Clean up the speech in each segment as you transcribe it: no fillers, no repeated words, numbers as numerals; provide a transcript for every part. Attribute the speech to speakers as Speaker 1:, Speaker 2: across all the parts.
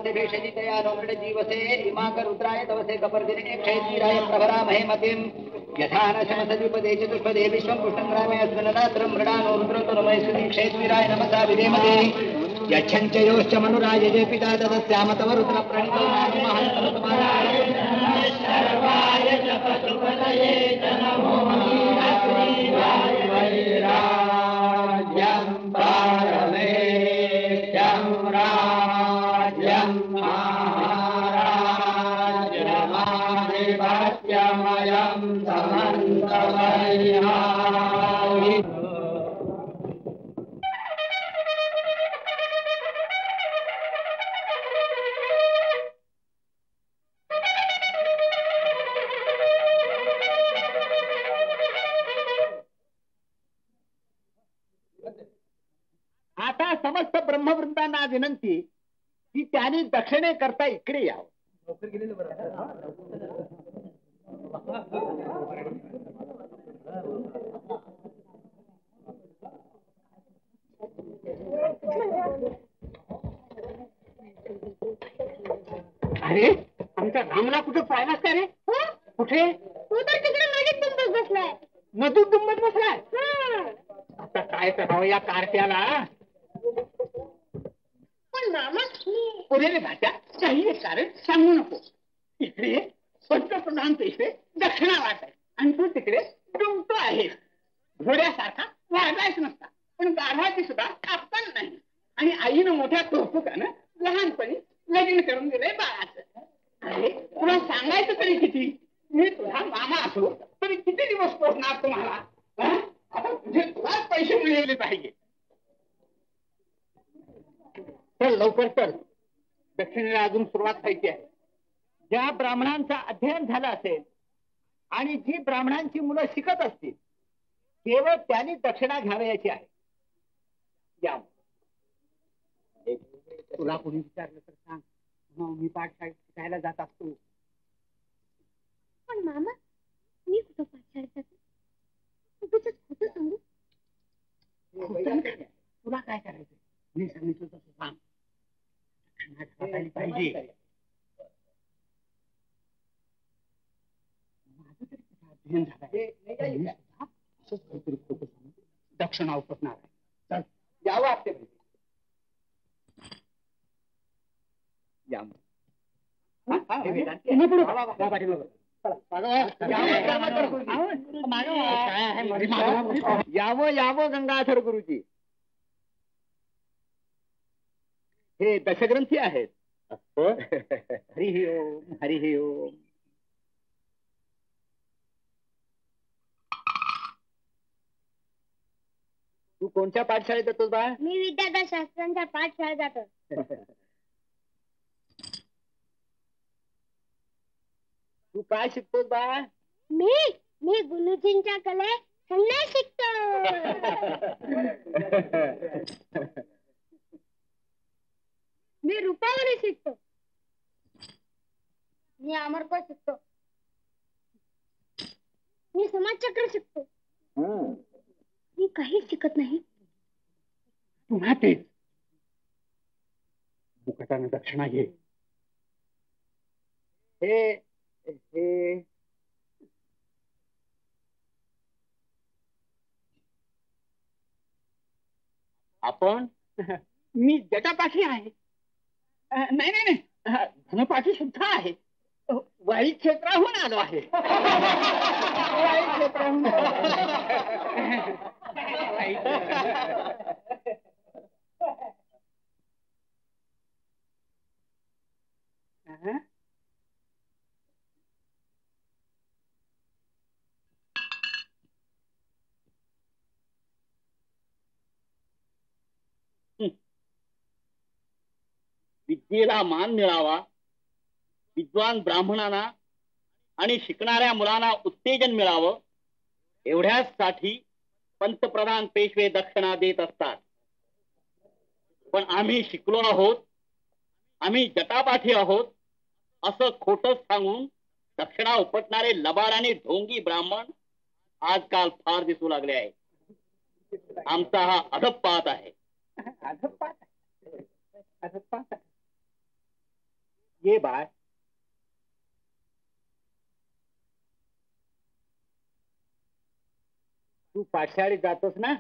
Speaker 1: तवसे भेषजितया नोमृड जीवसे इमाक रुद्राय तवसे कपर्दिने क्षेत्रीराय प्रभरामहे मतिं यथा न शमसद्विपदे चतुष्पदे विश्वं पुष्टंग्रामे अस्मिन् रात्रं मृडानो रुद्रतो नमयस्तुति क्षेत्रीराय नमसा विधेमते यच्छञ्चयोश्च मनुराजये पिता तदस्याम तव रुद्रप्रणितो सर्वाय जपतुपतये नमो वैराज्यं पारमेष्ठ्यं राज्यं महाराज्यमाधिपत्यमयं समन्तमय्यामि।
Speaker 2: आता समस्त ब्रह्मवृंदांना विनंती की त्यांनी दक्षिणे करता इकडे यावं. अरे आमच्या रामला कुठे पाहिलास का रे? कुठे?
Speaker 3: तू तर तिकडे नदीत तुंबत बसलाय.
Speaker 2: नदीत तुंबत बसलाय? आता काय करावं या कार्ट्याला?
Speaker 3: पण मामा
Speaker 2: पुरेले भाषा काही एक कारण सांगू नको. इकडे पंतप्रधान पैसे दक्षिणा वाट आहे आणि तू तिकडे डुंबतो आहे. घोड्यासारखा वागायच नसता पण गाढवाची सुद्धा कापताना नाही. आणि आईनं मोठ्या कौतुकानं लहानपणी लग्न करून दिलंय बाळाचं. अरे तुला सांगायचं तरी किती? मी तुझा मामा असलो तरी किती दिवस पोचणार तुम्हाला? आता तुझे तुलाच पैसे मिळवले पाहिजे. चल लवकर चल, दक्षिणेला अजून सुरुवात व्हायची आहे. ज्या ब्राह्मणांचं अध्ययन झालं असेल आणि जी ब्राह्मणांची मुलं शिकत असतील केवळ त्यांनी दक्षिणा घ्यावयाची आहे. या तुला कोणी विचारलं तर सांग, मी पाठशाळेत शिकायला जात असतो.
Speaker 3: पण मामा मी कुठं पाठशाळेत जाते? उगाचच खोटं सांगू?
Speaker 2: तुला काय करायचं? मी सांगितलं तसं सांग. पाहिजे माझं तरी कुठं अध्ययन झालंय. दक्षिणा उपसणार आहे. यावं असते यावं यावं गंगाधर गुरुजी. हे दशग्रंथी आहेत. हरी ओम हरी ओम. तू कोणत्या पाठशाळेत जातोस बा?
Speaker 3: मी विद्याधर शास्त्रांच्या पाठशाळेत जातो.
Speaker 2: तू काय शिकतोस बा?
Speaker 3: मी गुरुजींच्या कले संन्यास शिकतो. मी रूपावली शिकतो. मी अमरकोश शिकतो. मी समाजचक्र शिकतो. मी काहीच शिकत नाही.
Speaker 2: पुन्हा तेच मुकटानं दक्षिणा घे. हे हे आपण मी जटापाठी आहे. नाही नाही नाही धनपाठी सुद्धा आहे. वाई क्षेत्राहून आलो आहे. वाई क्षेत्राहून विद्येला मान मिळावा, विद्वान ब्राह्मणांना आणि शिकणाऱ्या मुलांना उत्तेजन मिळावं एवढ्यासाठी पंतप्रधान पेशवे दक्षिणा देत असतात. पण आम्ही शिकलो आहोत, आम्ही जटापाठी आहोत असं खोटं सांगून दक्षिणा उपटणारे लबाड आणि ढोंगी ब्राह्मण आजकाल फार दिसू लागले आहे. आमचा हा अधपात आहे. ये बाळ. तू पाठशाळेत जातोस ना?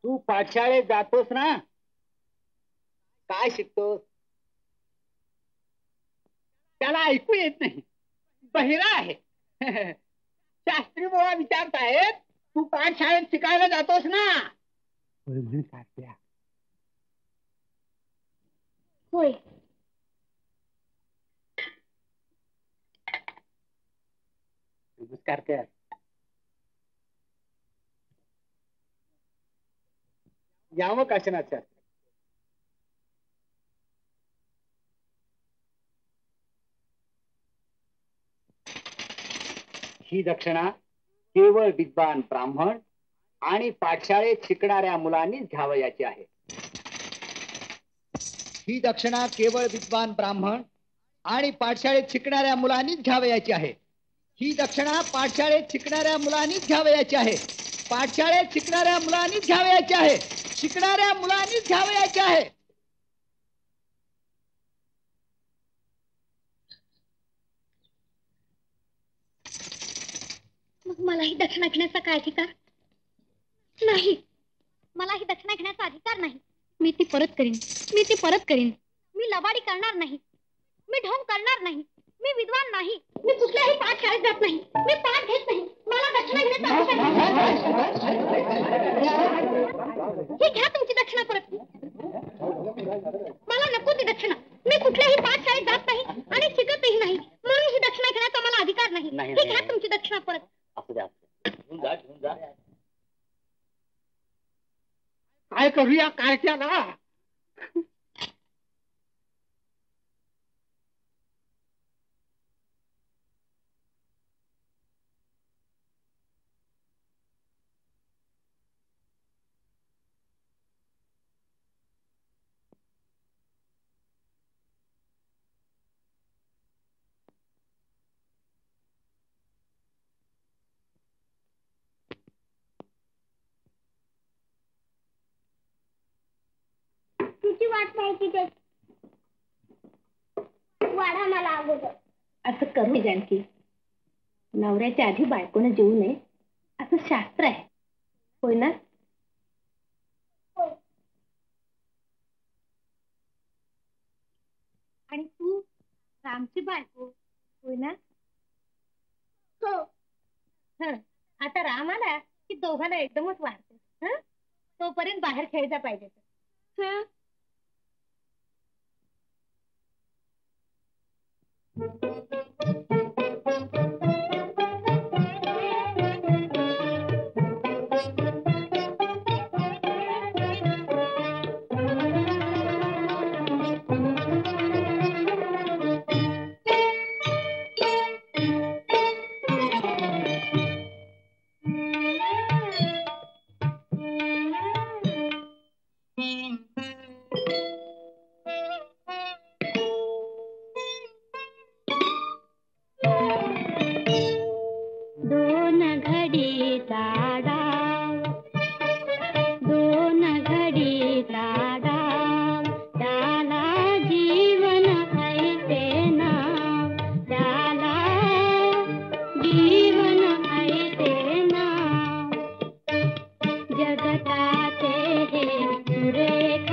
Speaker 2: तू पाठशाळेत जातोस ना? काय शिकतोस? त्याला ऐकू येत नाही, बहिरा आहे. शास्त्री बाबा विचारतायत, तू पाठशाळेत शिकायला जातोस ना?
Speaker 3: होय.
Speaker 2: नमस्कार कर. यावं काशीनाथ शास्त्री. ही दक्षिणा केवळ विद्वान ब्राह्मण आणि पाठशाळेत शिकणाऱ्या मुलांनीच घ्यावयाची आहे.
Speaker 1: ही दक्षिणा केवळ विद्वान ब्राह्मण आणि पाठशाळेत शिकणाऱ्या मुलांनीच घ्यावयाची आहे. ही दक्षिणा पाठशाळेत शिकणाऱ्या मुलांनीच घ्यावयाची आहे. पाठशाळेत शिकणाऱ्या मुलांनीच घ्यावयाची आहे. शिकणाऱ्या मुलांनीच घ्यावयाची आहे.
Speaker 3: मग मलाही दक्षिणा घेण्याचा काय अधिकार नाही? मलाही दक्षिणा घेण्याचा अधिकार नाही. मी ती परत करीन. मी ती परत करीन. मी लबाडी करणार नाही. मी ढोंग करणार नाही. मी विद्वान नाही. मी कुठल्याही पाठशाळेत जात नाही. मी पाठ घेत नाही. मला दक्षिणा घेण्याचा अधिकार नाही. ही घ्या तुमची दक्षिणा परत. मला नको ती दक्षिणा. मी कुठल्याही पाठशाळेत जात नाही आणि शिकतही नाही, म्हणून ही दक्षिणा घेण्याचा मला अधिकार नाही. ही घ्या तुमची दक्षिणा परत.
Speaker 1: असू द्या, घेऊन जा, घेऊन जा.
Speaker 2: काय करूया कार्ट्याला?
Speaker 3: तुझी वाट पाहायची ते. वाढा मला अगोदर. असं करू जानकी. नवऱ्याच्या आधी बायकोनं जेवू नये असं शास्त्र आहे, होय ना? आणि तू रामची बायको, होय ना? हो. आता राम आला की दोघांना एकदमच वाढते. तोपर्यंत बाहेर खेळता पाहिजे. दोन घडीचा डाव, दोन घडीचा डाव, त्याला जीवन ऐसे नाव, त्याला जीवन ऐसे नाव. जगताचे हे सुरेख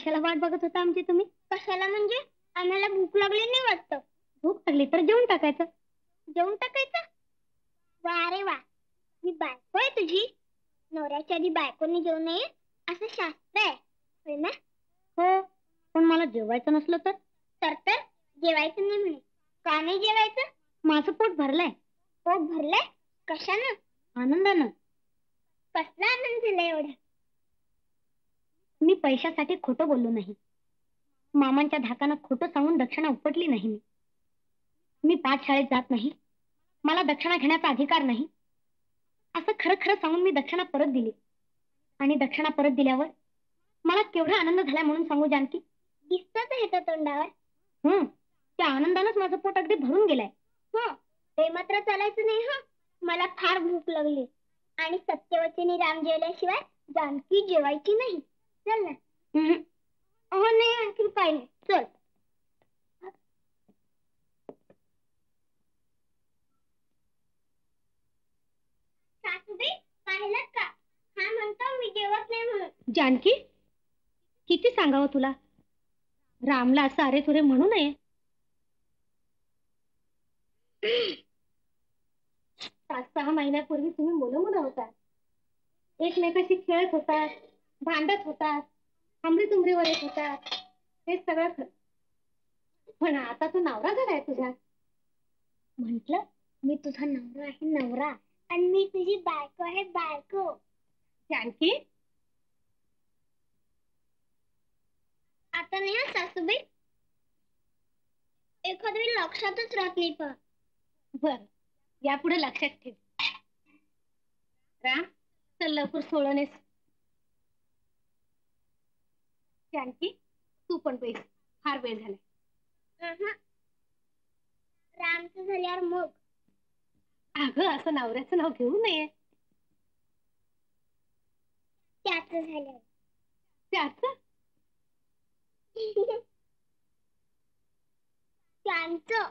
Speaker 3: कशाला वाट बघत होता आमची तुम्ही? कशाला म्हणजे आम्हाला भूक लागली नाही वाटतं. भूक लागली तर जेवून टाकायचं. जेवून टाकायचं? वा रे वा, मी बायको आहे तुझी. नवऱ्याच्या आधी बायकोनी जेवू नये असं शास्त्र आहे, होय ना? हो, पण मला जेवायचं नसलं तर? तर जेवायचं नाही म्हणे. का नाही जेवायचं? माझं पोट भरलंय. पोट भरलंय? कशानं? आनंदानं. कसला आनंद झाला एवढा? मी पैशासाठी खोटं बोललो नाही. मामांच्या धाकानं खोटं सांगून दक्षिणा उपटली नाही. मी पाठशाळेत जात नाही, मला दक्षिणा घेण्याचा अधिकार नाही असं खरं खरं सांगून मी दक्षिणा परत दिली. आणि दक्षिणा परत दिल्यावर मला केवढा आनंद झाला म्हणून सांगू जानकी? दिसतच आहे तो तोंडावर. त्या आनंदानंच माझं पोट अगदी भरून गेलंय. हो, ते मात्र चालायचं नाही. हा, मला फार भूक लागली आणि सत्यवचनी राम जेवल्याशिवाय जानकी जेवायची नाही. चल ना. हो नाही, आणखी काय नाही. चल. सासूबाई पाहिलं का? हा म्हणतो मी जेवत नाही म्हणून. जानकी, किती सांगावं तुला? रामला असं अरे तुरे म्हणू नये. 5-6 महिन्यापूर्वी तुम्ही मुलं होतात. एकमेकाशी खेळत होतात, भांडत होतात, हमरीतुमरीवर येत होतात. हे सगळं खरं. पण आता तू नवरा झालाय तुझा. म्हंटल मी तुझा नवरा आहे, नवरा. आणि मी तुझी बायको आहे, बायको. जानकी, आता नाही सासूबाई. एखाद्या वेळी लक्षातच राहत नाही. पण बर, यापुढे लक्षात ठेव. राम, चल लवकर सोळणेस. जानकी, तू पण पैस, फार वेळ झालाय. रामचं झाल्यावर मग. अगं, असं नवऱ्याचं नाव घेऊ नये. त्याचं झाल्यावर. त्याचं? त्यांचं.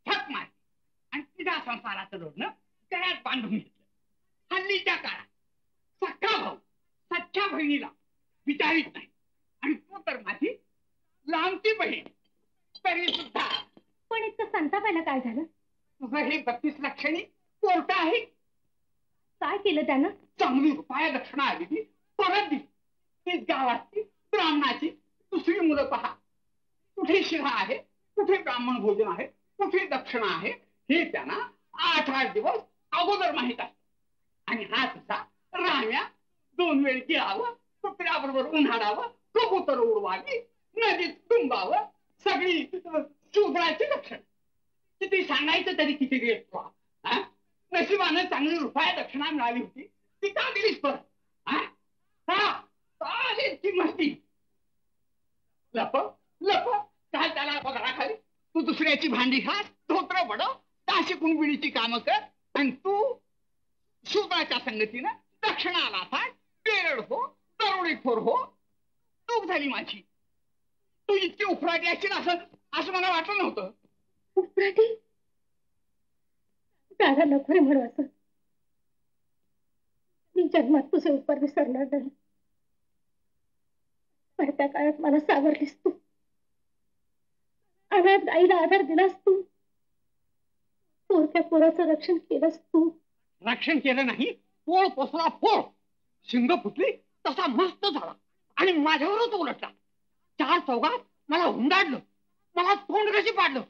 Speaker 2: ठक मार आणि तुझ्या संसाराचं लोणं गळ्यात बांधून घेतलं. हल्लीच्या काळात सख्खा भाऊ सख्ख्या बहिणीला विचारित नाही, आणि तू तर माझी लांबची बहीण तरी सुद्धा.
Speaker 3: पण इतकं संतापायला काय झालं?
Speaker 2: तुझं हे 32 लक्षणी कोर्ट आहे.
Speaker 3: काय केलं त्यानं?
Speaker 2: चांगली रुपया दक्षिणा आली ती परत दिली. तीच गावाची ब्राह्मणाची दुसरी मुलं पहा. कुठे शिरा आहे, कुठे ब्राह्मण भोजन आहे, कुठे दक्षिणा आहे, हे त्यांना 8-8 दिवस अगोदर माहित असत. आणि हा तुझा राम्या 2 वेळ गिळावं, कुत्र्याबरोबर उन्हाळावं, कबूतर उडवावी, नदीत डुंबावं, सगळी शूद्राची दक्षिणा. किती सांगायचं तरी किती वेळ. नशिबानं चांगली रुपया दक्षिणा मिळाली होती, ती का दिलीस परत? ती मस्ती. लप लप काय त्याला पगाराखाली तू दुसऱ्याची भांडी खास, धोत्र बडव, ताशी कुंबिडीची कामं कर, आणि तू शूद्राच्या संगतीनं दक्षिणाला फाट, बेरड हो, दरोडेखोर हो. चूक झाली माझी. तू इतकी उफराटी असशील असं मला वाटलं नव्हतं.
Speaker 3: उफराटी? दादा नको रे म्हणू असं. मी जन्मात तुझे उपकार विसरणार नाही. पडत्या काळात मला सावरलीस तू. अनाथ आईला आधार दिलास तू. पोरक्या पोराचं रक्षण केलंस तू.
Speaker 2: रक्षण केलं नाही, पोळ पोसला पोळ. शिंग फुटली तसा मस्त झाला आणि माझ्यावरच उलटला. 4 चौघात मला हुंडाडलं, मला तोंड कशी पाडलं.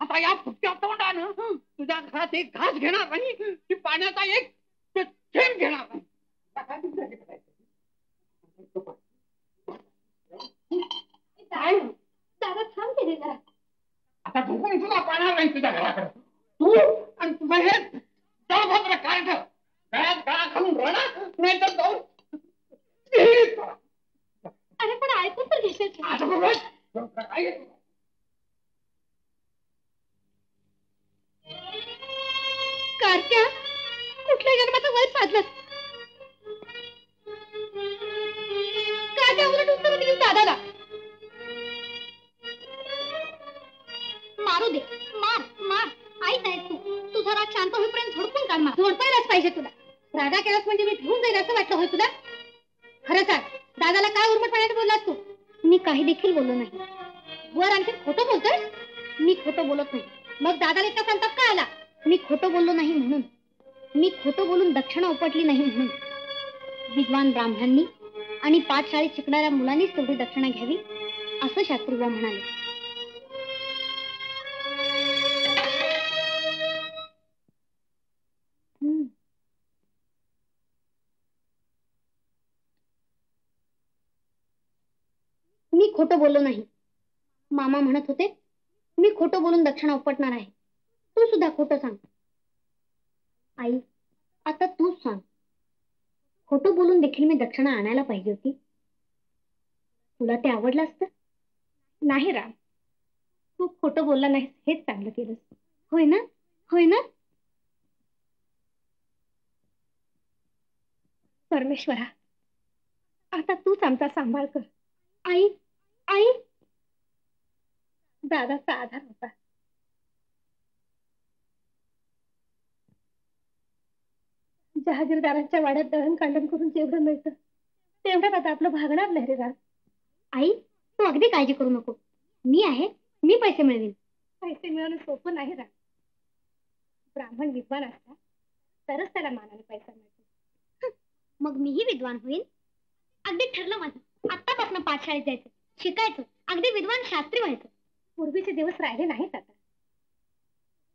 Speaker 2: आता या फुटक्या तोंडानं तुझ्या घरात एक घास घेणार नाही, की पाण्याचा एक थेंब घेणार नाही.
Speaker 3: दादा थांब केले जरा.
Speaker 2: आता झोपून तुला पाहणार नाही तुझ्या घराकडे. तू आणि तुझं हे दळभद्र काय ठेव. गळ्यात गळा घालून रडा, नाही तर जाऊन.
Speaker 3: अरे पण ऐकून तर घेशील. कार्त्या, कुठल्या जन्माचा वय साधलास? काय उलट उत्तर दिली दादाला? मारू दे, मार मार. आई नाही तू. तुझा राग शांत होईपर्यंत झोडपून काढ. झोडपायलाच पाहिजे. येईल असं वाटलं होय तुला? खरं सांग, दादाला काय उर्मटपणाने बोललास तू? मी काही देखील बोललो नाही. वर आणखी खोटं बोलतोय? मी खोटं बोलत नाही. मग दादाला इतका संताप का आला? मी खोटं बोललो नाही म्हणून. मी खोटं बोलून दक्षिणा उपटली नाही म्हणून. विद्वान ब्राह्मणांनी आणि पाठशाळेत शिकणाऱ्या मुलांनीच तेवढी दक्षिणा घ्यावी असं शास्त्रीबा म्हणाले. मी खोटं बोललो नाही. मामा म्हणत होते मी खोटं बोलून दक्षिणा उपटणार आहे. तू सुद्धा खोटं सांग. आई, आता तूच सांग. खोटं बोलून देखील मी दक्षिणा आणायला पाहिजे होती. तुला ते आवडलं असतं? नाही राम, तू खोटं बोलला नाहीस हेच चांगलं केलंस. होय ना? होय ना? परमेश्वरा, आता तूच आमचा सांभाळ कर. आई, आई, दादाचा आधार होता. जहागीरदारांच्या वाड्यात दळण कांडण करून जेवढं मिळतं तेवढ्यात आता आपलं भागणार नाही रे राज. आई, तू अगदी काळजी करू नको. मी आहे, मी पैसे मिळवीन. पैसे मिळवणं सोपं नाही राज. ब्राह्मण विद्वान असतात तरच त्याला मानाने पैसा मिळतो. मग मीही विद्वान होईल. अगदी ठरलं माझं. आत्तापासून पाठशाळेत जायचं, शिकायचं, अगदी विद्वान शास्त्री व्हायचं. पूर्वीचे दिवस राहिले नाहीत आता.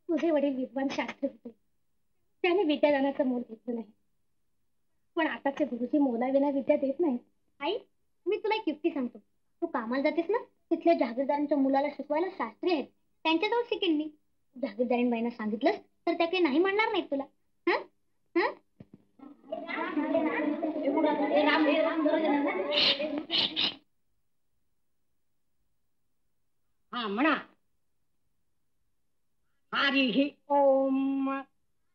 Speaker 3: तुझे वडील विद्वान शास्त्री होते, त्याने विद्यादानाचं मोल घेतलं नाही. पण आताचे गुरुजी मोलाविना विद्या देत नाहीत. आई, मी तुला एक युक्ती सांगतो. तू कामाला जातेस ना, तिथल्या जहागीरदारांच्या मुलाला शिकवायला शास्त्री आहेत, त्यांच्याजवळ शिकेन मी. जहागीरदारीन बाईंना सांगितलंस तर त्या काही नाही म्हणणार नाहीत तुला. हा हा
Speaker 2: हा म्हणा. हरिः ओम,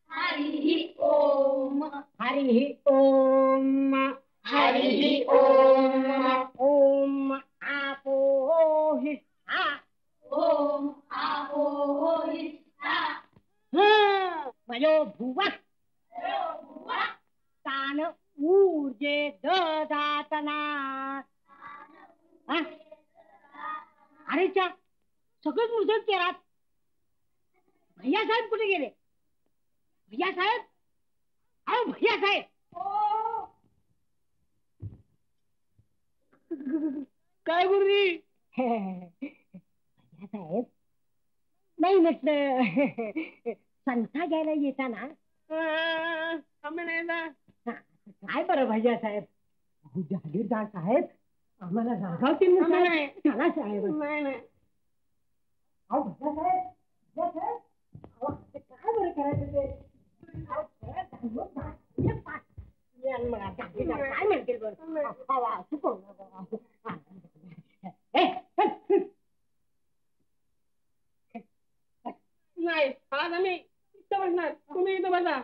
Speaker 2: हरिः ओम, हरिः ओम, हरिः ओम. ओम आपोहिष्ठा, ओम आपोहिष्ठा. मयो भुवः तान ऊर्जे ददातना. अरे चा, सगळंच मुजत केलात. भैया साहेब कुठे गेले? भैया साहेब, अहो भैया साहेब. काय गुरुजी? भैया साहेब नाही म्हटलं संथा घ्यायला येताना काय बरं भैया साहेब? जहागीरदार साहेब आम्हाला रागावतील ना साहेब. चला साहेब. अहो भैया साहेब, भैया साहेब, काय बरं करायचं ते? काय म्हणतील बरं? नाही, आज आम्ही इथं बसणार, तुम्ही इथं बसा.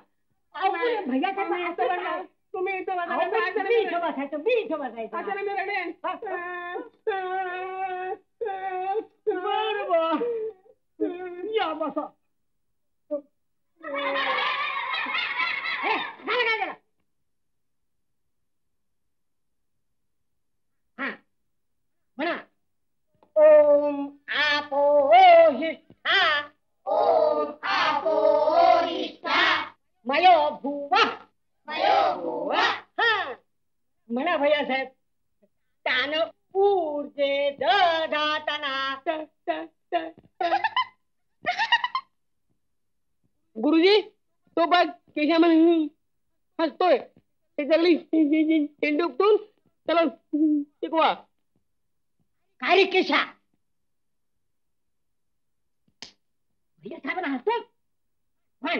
Speaker 2: भैया साहेब तुम्ही इथं बसा. मी इथं बसायचं, मी इथं बसायचं. अच्छा मी रडेन. बरं या बसा. म्हणा. ओम आपोहिष्ठा, ओम आपोहिष्ठा. मयो भुवः, मयो भुवः. म्हणा भैया साहेब. तान ऊर्जे ददातना. गुरुजी तो बघ केशामध्ये हसतोय. ते चांगली चेंडू उपटून चला शिकवा. काय रे केशा? भैया साहेबांना हसतो. म्हण.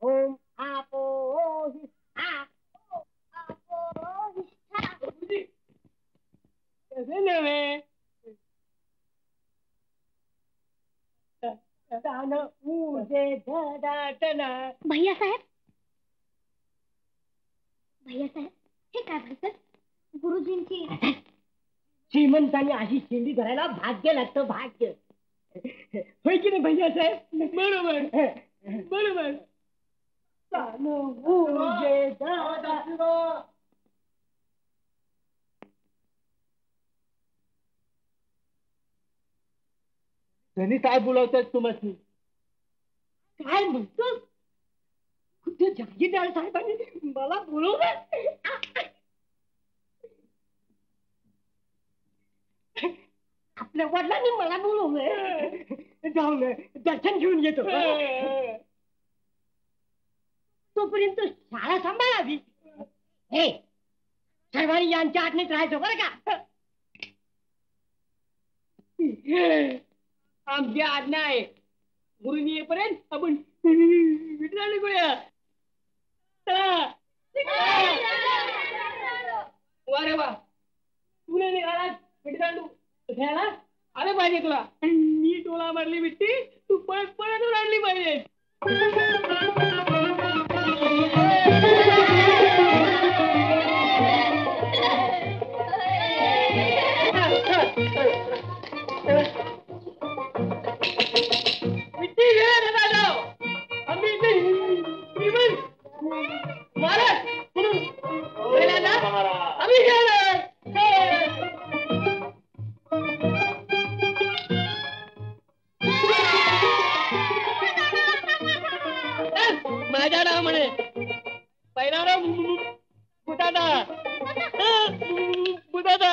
Speaker 2: ओम आपोहिष्ठा, ओम आपोहिष्ठा. गुरुजी कसे नव्हे? तान ऊर्जे ददातना.
Speaker 3: भैया साहेब, भैया साहेब, हे काय म्हणतात? गुरुजींची
Speaker 2: श्रीमंतांनी अशी शेंडी धरायला भाग्य लागतं, भाग्य. होय की नाही भैया साहेब? बरोबर बरोबर. धनी काय बोलवतात तुम्हाला? काय म्हणतो? जागीरदार साहेबांनी मला बोलवलं. आपल्या वडिलांनी मला बोलवलंय. जाऊन दर्शन घेऊन येतो. तोपर्यंत शाळा सांभाळावी. हे सर्वांनी यांच्या आज्ञेत राहायचं बरं का. आमची आज्ञा आहे. गुरुजी येईपर्यंत आपण विठ्ठल निघूया. वा रे वा, तुला निघाला विठ्ठल घ्यायला आलं पाहिजे तुला. मी टोला मारली विट्टी, तू पळत पळत ओरडली पाहिजे. माझ्या नाव म्हणे पहिला नाव बुटादा. बुटादा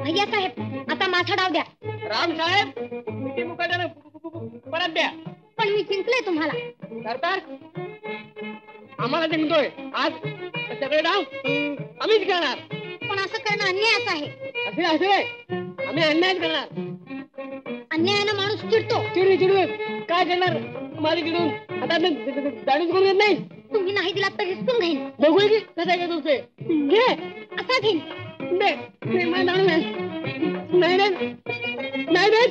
Speaker 3: भैया साहेब, आता माझा डाव द्या.
Speaker 2: राम साहेब, मिठी मुकाट्यानं परत द्या.
Speaker 3: पण मी जिंकले तुम्हाला.
Speaker 2: सरदार, आम्हाला जिंकतोय आज. सगळे डाव आम्हीच करणार.
Speaker 3: पण असं करणं अन्यायच आहे.
Speaker 2: असे असे आम्ही अन्यायच करणार.
Speaker 3: अन्यायानं माणूस चिडतो.
Speaker 2: चिडू चिडू काय करणार? माझी चिडून आता दाणीच करून येत नाही.
Speaker 3: तुम्ही नाही दिलात तर हिसकून घेईन.
Speaker 2: बघूया की कसा घेतो ते. घे
Speaker 3: असा घेईन.
Speaker 2: नाही दाणू नाही नाही नाही नाही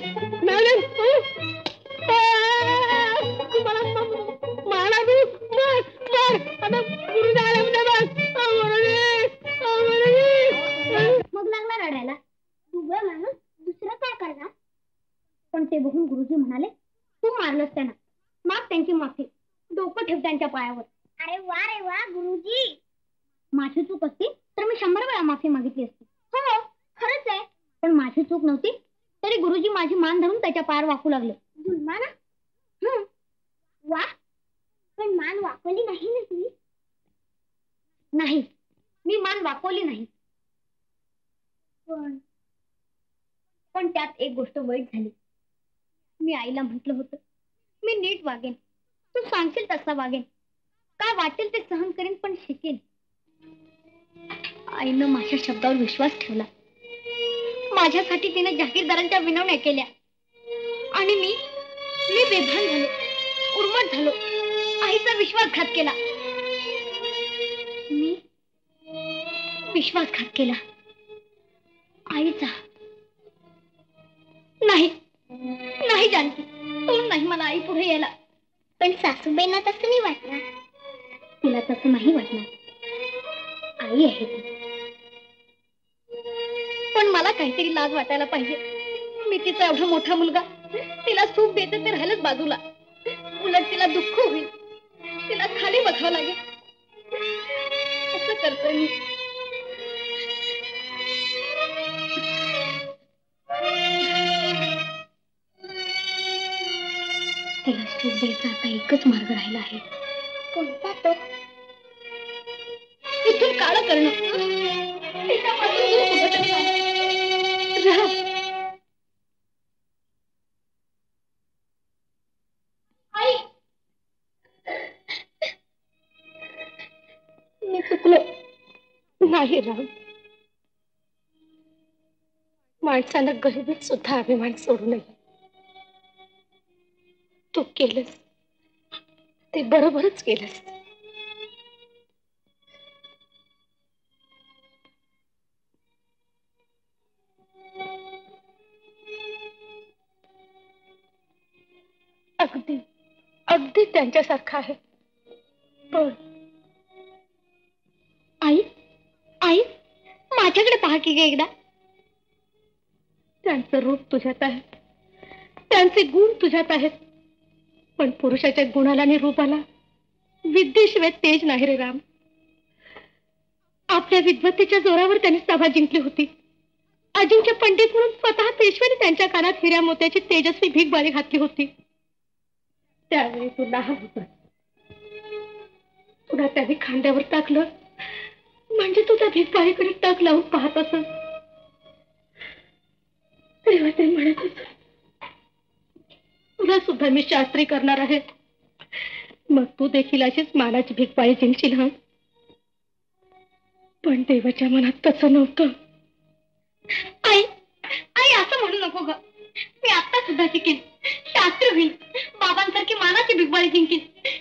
Speaker 2: मारा तू मार मार. आता गुरु झाले
Speaker 3: मग लागला रडायला. दुबळा माणूस दुसरं काय करणार. पण ते बघून गुरुजी म्हणाले, तू मारलंस त्यांना, माग त्यांची माफी. डोकं ठेव त्यांच्या पायावर. अरे वा गुरुजी. माझी चूक असती तर मी 100 वेळा माफी मागितली असती. हो खरंच आहे. पण माझी चूक नव्हती तरी गुरुजी माझी मान धरून त्याच्या पायावर वाकू लागले. जुलमाना वा. पण मान वाकवली नाही ना तुम्ही. नाही, मी मान वाकवली नाही. पण त्यात एक गोष्ट वाईट झाली. मी आईला म्हटलं होतं, मी नीट वागेन, तू सांगशील तसा वागेन, काय वाटेल ते सहन करेन, पण शिकेन. आईनं माझ्या शब्दावर विश्वास ठेवला. माझ्यासाठी तिने जागीरदारांच्या विनवण्या केल्या आणि मी बेभान झालो, उर्मट झालो. आईचा विश्वासघात केला. मी विश्वासघात केला आईचा. नाही नाही जानकी, तू नाही मला आई पुढे यायला. पण सासूबाईंना तसं नाही वाटणार. तिला तसं नाही वाटणार. आई आहे ती. पण मला काहीतरी लाज वाटायला पाहिजे. मी तिचा एवढा मोठा मुलगा, तिला सुख देते ते राहिलंच बाजूला. उलट तिला दुःख होईल. तिला खाली बघावं लागेल. असं करतोय मी. तिला सुख द्यायचा आता एकच मार्ग राहिला आहे. कोणता तो? इथून काळं करणं. आई, मी चुकलो. नाही राम, माणसानं गरिबीत सुद्धा अभिमान सोडू नये. तू केलंस ते बरोबरच केलंस. अगदी अगदी त्यांच्यासारखा आहे. पण आई, आई, माझ्याकडे पहा की ग एकदा. त्यांचं रूप तुझ्यात आहे, त्यांचे गुण तुझ्यात आहेत, पण पुरुषाच्या गुणाला आणि रूपाला विद्येशिवाय तेज नाही रे राम. आपल्या विद्वत्तेच्या जोरावर त्यांनी सभा जिंकली होती. अजिंक्य पंडित म्हणून स्वतः पेशव्याने त्यांच्या कानात हिऱ्या मोत्याची तेजस्वी भीकबाळी घातली होती. त्यावेळी तू लहान होता. तुला त्याने खांद्यावर टाकलं म्हणजे तू त्या भीकबाळीकडे टक लावून पाहत असत. तेव्हा ते म्हणत होत, तुला सुद्धा मी शास्त्री करणार आहे. मग तू देखील अशीच मानाची भीकबाळी जिंकशील. हा, पण देवाच्या मनात तसं नव्हतं. आई, आई असं म्हणू नको ग. मी आता सुद्धा शिकेन, शास्त्री होईल, बाबांसारखी मानाची भीकबाळी जिंकेन.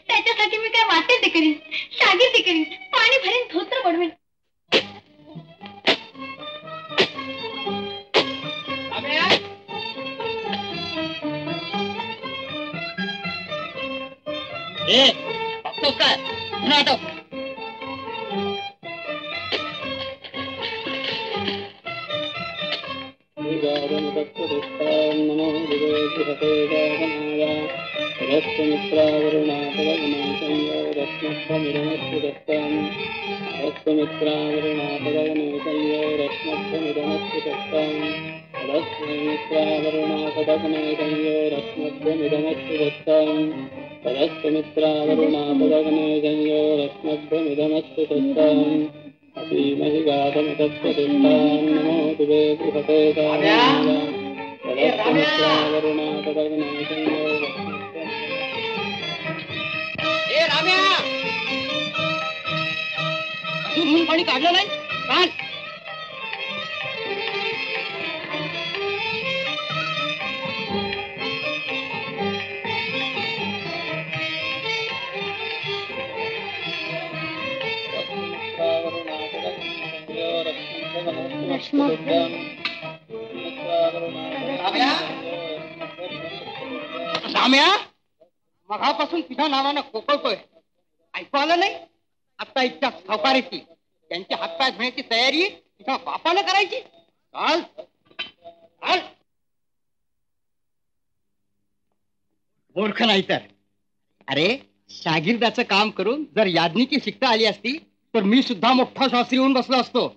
Speaker 3: त्याच्यासाठी मी काय वाटेल ते करीन, शागिर्दी करीन, पाणी भरीन, धोत्र बनवेन.
Speaker 1: बघतोस काय नाटक? पाणी काढलं नाही काढ. राम्या मगापासून तुझ्या नावानं कोकळतोय, ऐकू आलं नाही? आता इतक्या सावकारीची त्यांचे हातपाय धुण्याची तयारी तुझ्या बापानं करायची. चाल चाल. मूर्ख नाही तर. अरे शागिर्दाचं काम करून जर याज्ञिकी शिकता आली असती तर मी सुद्धा मोठा शास्त्री होऊन बसलो असतो.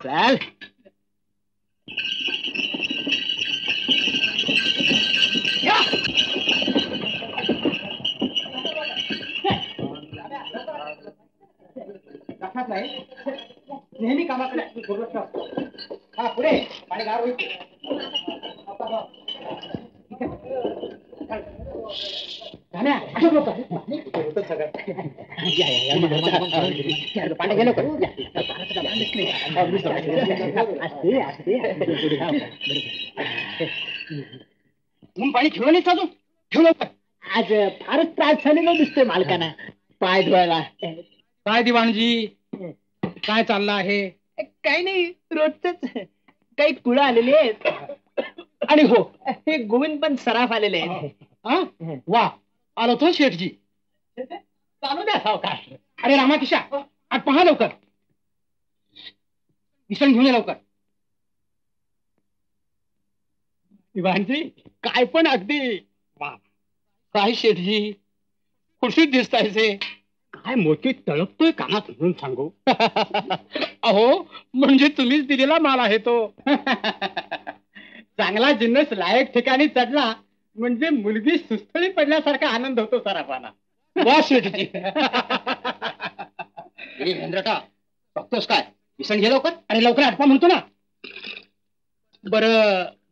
Speaker 1: चाल. नेहमी कामाकडे दुर्लक्ष असतो. हा पुढे पाणी गार होईल. पाणी गेलो पाणी ठेवलं नाही अजून. ठेवलं आज फारच त्रास झालेला दिसतोय मालकांना पाय धुवायला. काय दिवाणजी काय चाललं आहे? काही नाही, रोजच काही कुळं आलेली आहेत. आणि हो हे गोविंद पण सराफ आलेले आहेत. वा आलो तो शेठजी. चालू द्या सावकाश. अरे रामाकिशा आज पहा लवकर, विसण घेऊन ये लवकर. दिवाणजी काय पण अगदी वा. काय शेठजी खुशीत दिसतायचे. काय मोठी तळपतोय कानात म्हणून सांगू. अहो म्हणजे तुम्हीच दिलेला माल आहे तो. चांगला जिन्नस लायक ठिकाणी चढला म्हणजे मुलगी सुस्थळी पडल्यासारखा आनंद होतो सराफाना. वा शेठजी. बघतोस काय विसण घे लवकर. अरे लवकर आठवा म्हणतो ना. बर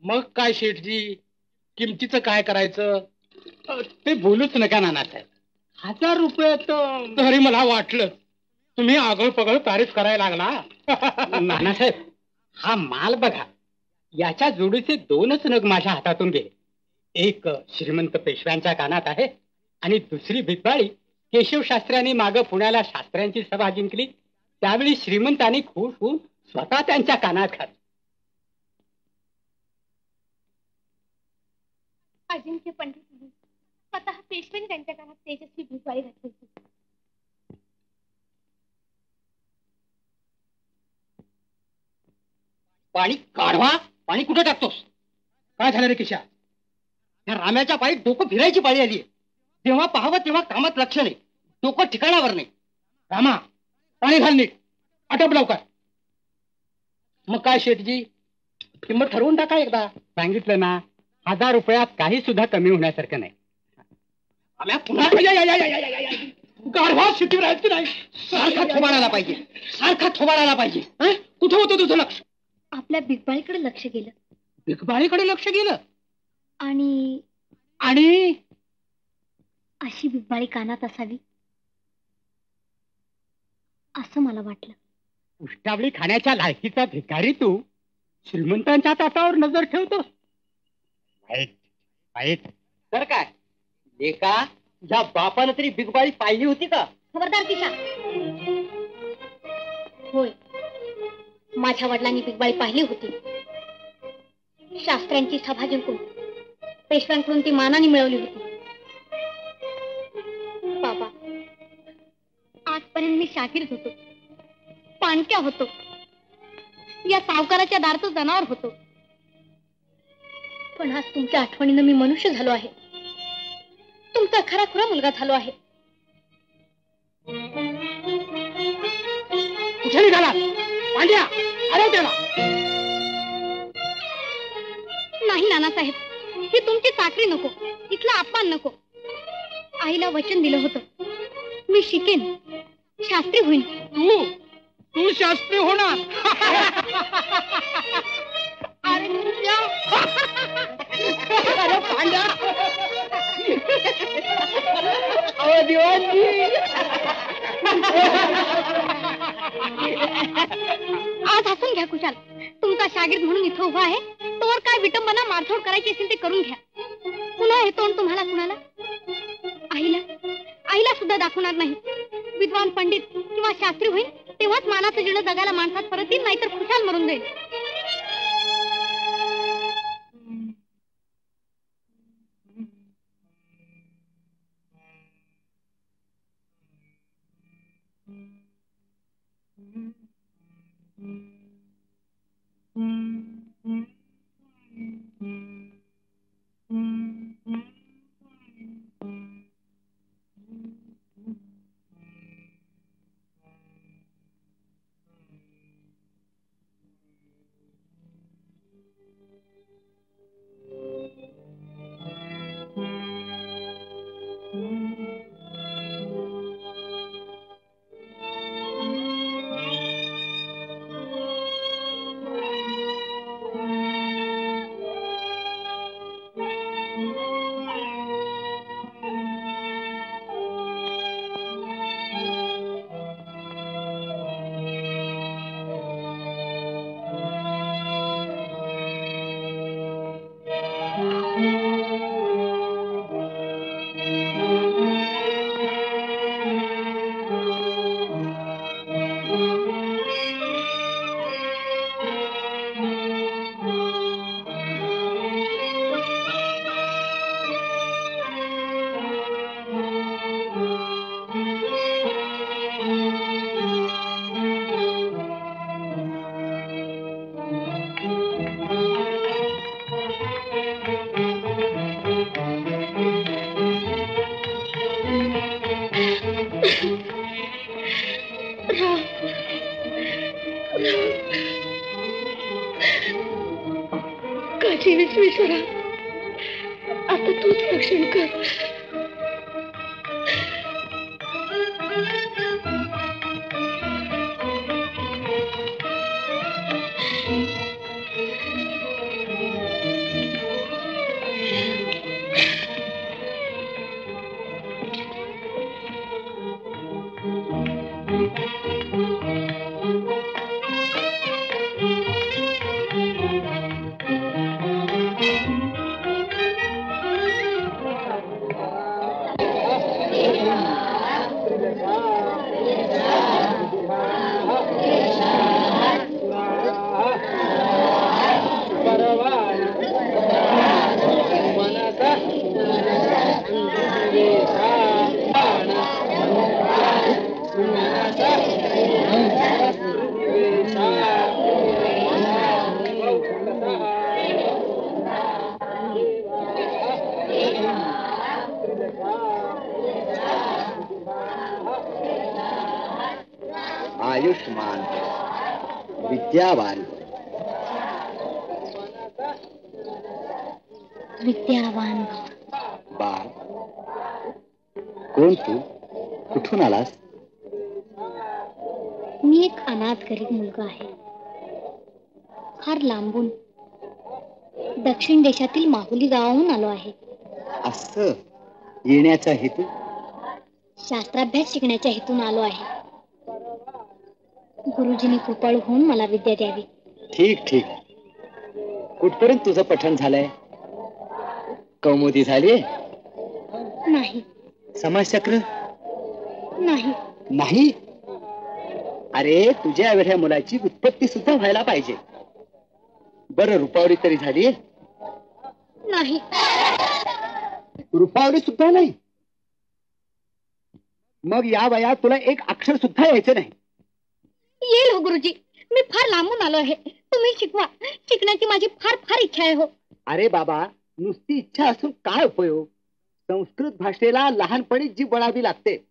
Speaker 1: मग काय शेठजी किमतीचं काय करायचं ते बोलूच नका नानासाहेब. 1000 रुपये तरी मला वाटलं तुम्ही आगळ पगळ तारीफ करायला लागला. नानासाहेब हा माल बघा, याच्या जोडीचे 2च नग माझ्या हातातून गेले. एक श्रीमंत पेशव्यांच्या कानात आहे आणि दुसरी भिकबाळी केशव शास्त्र्यांनी माग पुण्याला शास्त्र्यांची सभा जिंकली त्यावेळी श्रीमंतांनी खुश होऊन स्वतः त्यांच्या कानात घातली.
Speaker 3: अजिंक्य पंडित स्वतः पेशव्याने त्यांच्या कानात तेजस्वी भिजवाळी घातली होती.
Speaker 1: पाणी काढवा. पाणी कुठे टाकतोस? काय झालं रे किशा? या राम्याच्या पायी डोकं फिरायची पाळी आली. तेव्हा पाहावं तेव्हा कामात लक्ष नाही, डोकं ठिकाणावर नाही. रामा, पाणी घाल नीट, आटप लवकर. मग काय शेठजी, किंमत ठरवून टाका एकदा.
Speaker 2: सांगितलं ना, 1000 रुपयात काही सुद्धा कमी होण्यासारखं नाही.
Speaker 1: आम्ही पुन्हा गाढवा शिटी राहायची नाही. सारखा थोबाडायला पाहिजे, सारखा थोबाडायला पाहिजे. कुठं होतं तुझं लक्ष?
Speaker 3: आपल्या बिगबाळीकडे लक्ष गेलं.
Speaker 1: बिगबाळीकडे लक्ष गेलं?
Speaker 3: आणि
Speaker 1: आणि
Speaker 3: अशी बिगबाळी कानात असावी असं मला वाटलं.
Speaker 2: उष्टावळी खाण्याच्या लायकीचा भिकारी तू श्रीमंतांच्या ताटावर नजर ठेवतोस. वाईट वाईट.
Speaker 1: तर काय लेका, या बापानं तरी बिगबाळी पाहिली होती का?
Speaker 3: खबरदार किशा. होय, माझ्या वडिलांनी बिगबाळी पाहिली होती. शास्त्र्यांची सभा जिंकून पेशव्यांकडून ती मानाने मिळवली होती. बाबा, आजपर्यंत मी शाकीर होतो, पाणक्या होतो, या सावकाराच्या दारचं जनावर होतो. पण आज तुमच्या आठवणीनं मी मनुष्य झालो आहे, तुमचा खरा खुरा मुलगा झालो आहे.
Speaker 1: कुठे निघाला पांड्या? अरे त्याला
Speaker 3: नाही नानासाहेब, ही तुमची चाकरी नको, इथला अपमान नको. आईला वचन दिलं होतं, मी शिकेन, शास्त्री होईन.
Speaker 1: तू शास्त्री होणार? अरे पांड्या, दिवाणजी
Speaker 3: आज हसून घ्या कुशाल. तुमचा शागिर्द म्हणून इथं उभा आहे, तोवर काय विटंबना मारझोड करायची असेल ते करून घ्या. पुन्हा हे तोंड तुम्हाला कुणाला? आईला सुद्धा दाखवणार नाही. विद्वान पंडित किंवा शास्त्री होईल तेव्हाच मानाचं जिणं जगाला माणसात परत येईल, नाहीतर खुशाल मरून जाईल. काशी विश्वेश्वरा, आता तूच रक्षण कर.
Speaker 1: आयुष्मान विद्यावान
Speaker 3: विद्यावान
Speaker 1: बाळ. कोण तू? कुठून आलास?
Speaker 3: मी एक अनाथ गरीब मुलगा आहे. फार लांबून दक्षिण देशातील माहुली गावाहून आलो आहे.
Speaker 1: असं येण्याचा हेतू?
Speaker 3: शास्त्राभ्यास शिकण्याच्या हेतून आलो आहे. गुरुजींनी कृपाळू होऊन मला विद्या द्यावी.
Speaker 1: ठीक ठीक. कुठपर्यंत तुझं पठण झालंय? कौमुदी झाली?
Speaker 3: नाही
Speaker 1: समाजचक्र?
Speaker 3: नाही.
Speaker 1: नाही? अरे तुझ्या एवढ्या मुलाची उत्पत्ती सुद्धा व्हायला पाहिजे. बरं रूपावली तरी झाली?
Speaker 3: नाही.
Speaker 1: रूपावली सुद्धा नाही? मग या वयात तुला एक अक्षर सुद्धा यायचं नाही?
Speaker 3: येईल हो गुरुजी. मी फार लांबून आलो आहे. तुम्ही शिकवा. शिकण्याची माझी फार फार इच्छा आहे हो.
Speaker 1: अरे बाबा, नुसती इच्छा असून काय उपयोग? संस्कृत भाषेला लहानपणी जी वळावी लागते.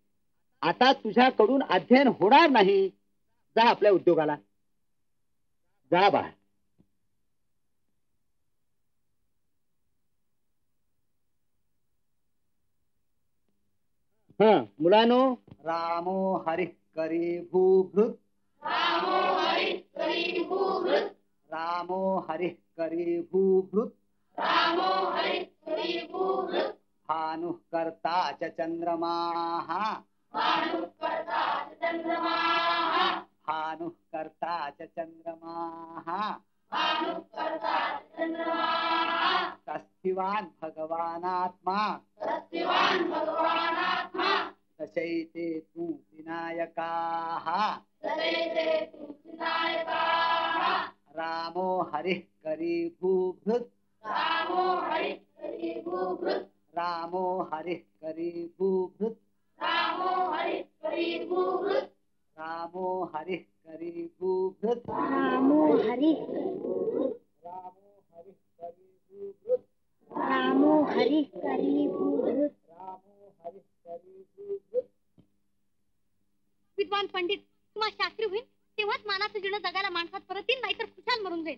Speaker 1: आता तुझ्याकडून अध्ययन होणार नाही. जा आपल्या उद्योगाला. जा बा. मुलानो, रामो हरि करी भूभृत. रामो हरि करी भूभृत. भानु कर्ता च चंद्रमाः. भानु कर्ता च चंद्रमाः. तस्थिवान् भगवानात्मा. दशैते तु विनायकाः. रामो हरिः करी भूभृत. रामो हरिः करी भूभृत. रामो हरिः करी भूभृत. रामो हरिः करी भूभृत. रामो हरिः करी भूभृत.
Speaker 3: रामो हरि रामो हरि करी भूभृत. विद्वान पंडित किंवा शास्त्री होईल तेव्हाच मानाचं जीर्ण जगायला माणसात परत येईल, नाहीतर खुशाल मरून जाईल.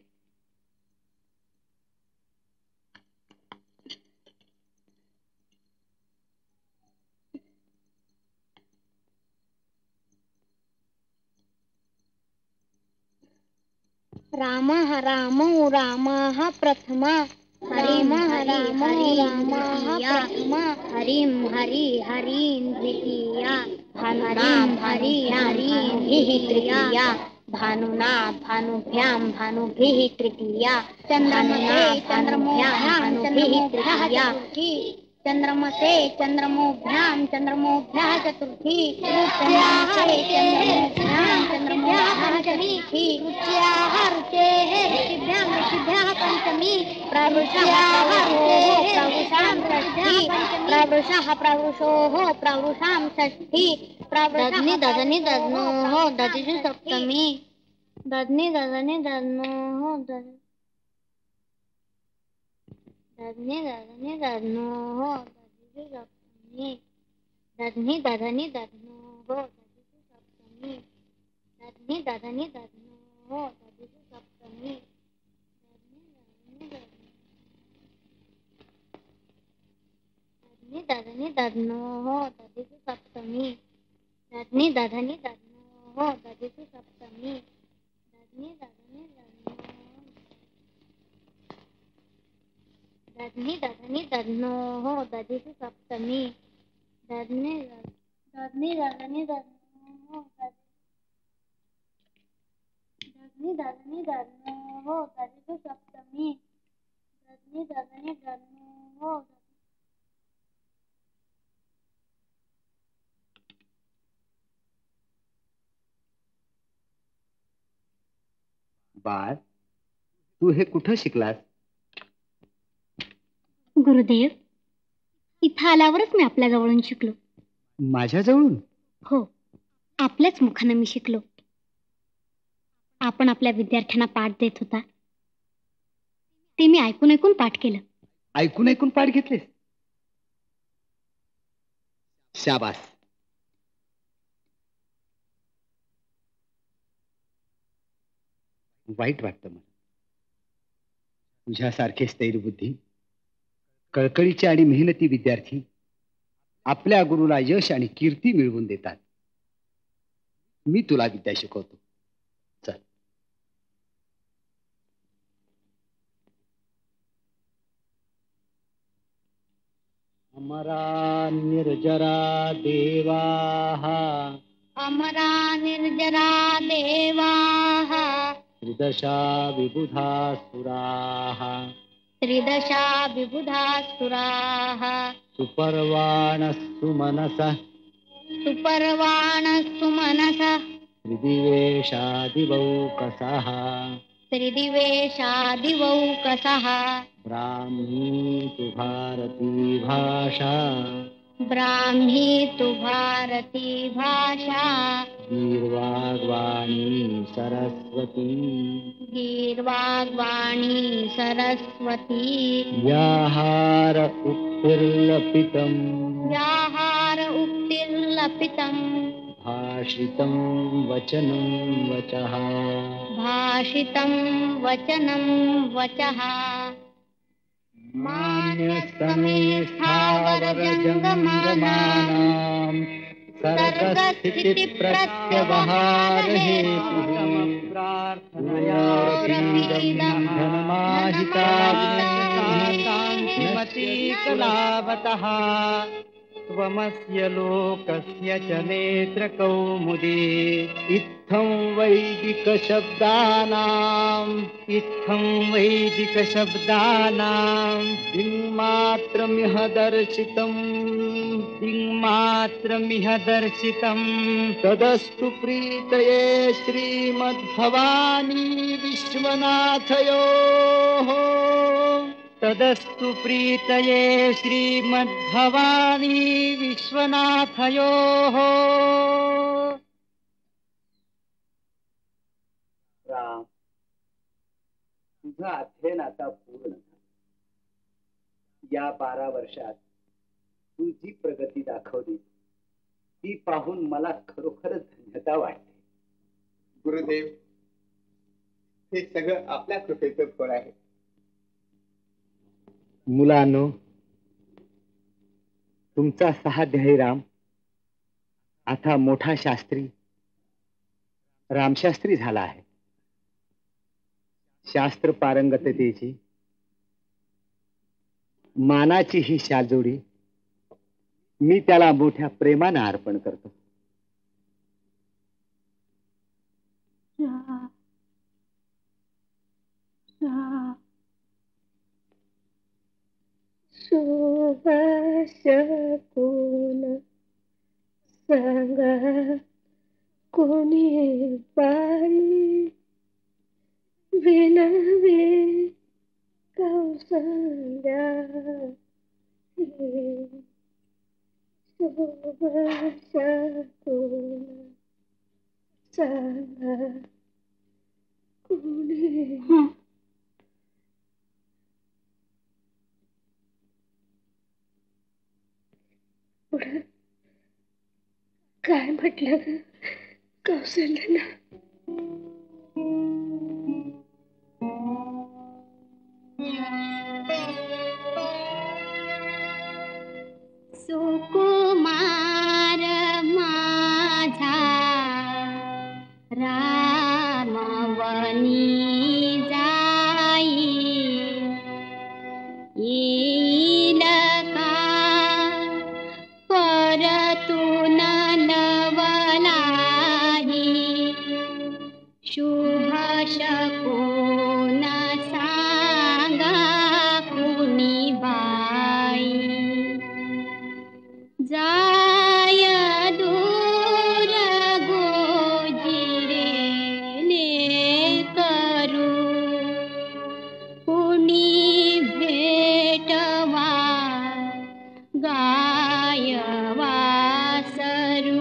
Speaker 3: राम रामो रामः प्रथमा. हरिम हरिम प्रथमा. हरिम हरि हरिं द्वितीया. हरिं हरि हरिं तृतीया. भानुना भानुभ्यां भानुभिः तृतीया. चंद्रमसे चंद्रमोभ्यां भानुभिः तृतीया. चंद्रमसे चंद्रमोभ्यां चंद्रमोभ्यः चतुर्थी. चंद्रमसे चंद्रमोभ्यां चंद्रमोभ्यः चतुर्थी. रुच्याः रुचेः ऋषिभ्यां ऋषिभ्यः पंचमी. प्रवृषः प्रवृषां षष्ठी. प्रवृषः प्रवृषोः प्रवृषां षष्ठी. दधनि दधनि दध्नोः दधिषु सप्तमी. दधनि दधनि दध्नोः दधनि दधनि दध्नोः दधिषु सप्तमी. दधनि दधनि दध्नोः दधिषु सप्तमी. दधनि दधनि दध्नोः दधिषु सप्तमी. दधनि दधनि दध्नोः दधिषु सप्तमी. दधनि दधनि दध्नोः दधिषु सप्तमी. दधनि दधनि दधनि दधनि दध्नोः दधिषु सप्तमी. दधनि दधनि दधनि दध्नोः दधनि दधनि दध्नोः दधिषु सप्तमी. दधनि दधनि दध्नोः.
Speaker 1: बाळ, तू हे कुठं शिकलास?
Speaker 3: गुरुदेव, इथं आल्यावरच मी आपल्या जवळून शिकलो.
Speaker 1: माझ्या जवळून?
Speaker 3: हो, आपल्याच मुखानं मी शिकलो. आपण आपल्या विद्यार्थ्यांना पाठ देत होता ते मी ऐकून ऐकून पाठ केलं.
Speaker 1: ऐकून ऐकून पाठ घेतलेस? शाबास. वाईट वाटतं मला. तुझ्यासारखे स्थैर्यबुद्धी, कळकळीचे आणि मेहनती विद्यार्थी आपल्या गुरुला यश आणि कीर्ती मिळवून देतात. मी तुला विद्या शिकवतो. चल. अमरा निर्जरा देवाः
Speaker 3: अमरा निर्जरा देवाः
Speaker 1: त्रिदशा विबुधासुराः
Speaker 3: त्रिदशा विबुधासुराः
Speaker 1: सुपर्वाणस्तु मनसः
Speaker 3: सुपर्वाणस्तु मनसः
Speaker 1: त्रिदिवेशादिवौकसः
Speaker 3: त्रिदिवेशादिवौकसः
Speaker 1: ब्राह्मी तु भारती भाषा
Speaker 3: ब्राह्मी तु भारती भाषा
Speaker 1: गीर्वाग्वाणी सरस्वती
Speaker 3: गीर्वाग्वाणी सरस्वती
Speaker 1: व्याहार उक्तिर्लपितं
Speaker 3: व्याहार उक्तिर्लपितं
Speaker 1: भाषितं वचनं वचः
Speaker 3: भाषितं वचनं वचः
Speaker 1: मान्यस्तमेस्थावरजङ्गमानां सर्गस्थितिप्रत्यवहारहेतुः धनमाहितामतीकलावतः त्वमस्य लोकस्य च नेत्रकौमुदी इत्थं वैदिकशब्दानां दिङ्मात्रमिह दर्शितं तदस्तु प्रीतये श्रीमद्भवानी विश्वनाथयोः तदस्तु प्रीतये श्रीमद्भवानी विश्वनाथयोः. राम, तुझा अध्ययन आता पूर्ण झाला. या 12 वर्षात तू जी प्रगती दाखवली ती पाहून मला खरोखरच धन्यता वाटते.
Speaker 4: गुरुदेव, हे सगळं आपल्या कृपेचं फळ आहे.
Speaker 1: मुलांनो, तुमचा सहाध्यायी राम आता मोठा शास्त्री रामशास्त्री झाला आहे. शास्त्र पारंगततेची मानाची ही शालजोडी मी त्याला मोठ्या प्रेमानं अर्पण करतो.
Speaker 5: शुभशकुन सांगा कोणी बाई विनवे कौसल्या शुभशकुन सांगा कोणी पुढं काय म्हटलं ग कौशल्यानं?
Speaker 3: सुकुमार माझा रामवनी जाई येईल का परतून नवलाही शुभ शकून सांगा कुणी बाई जाय दूर गोजिरे ने करू कुणी भेटवा गायवा सरू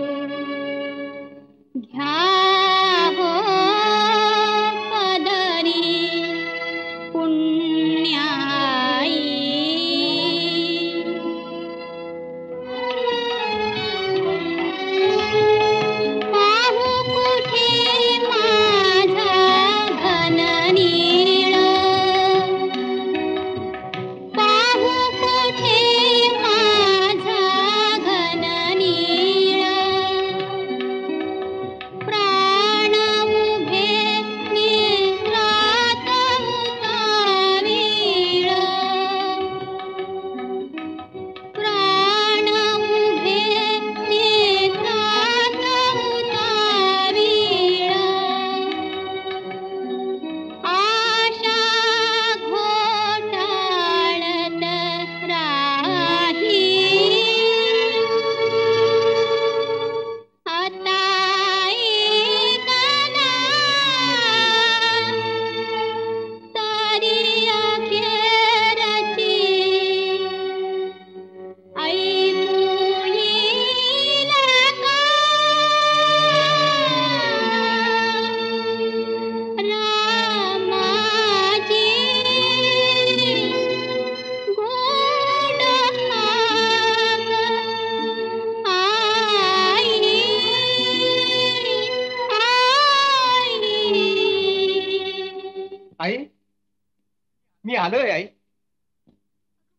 Speaker 4: मी आलोय आई.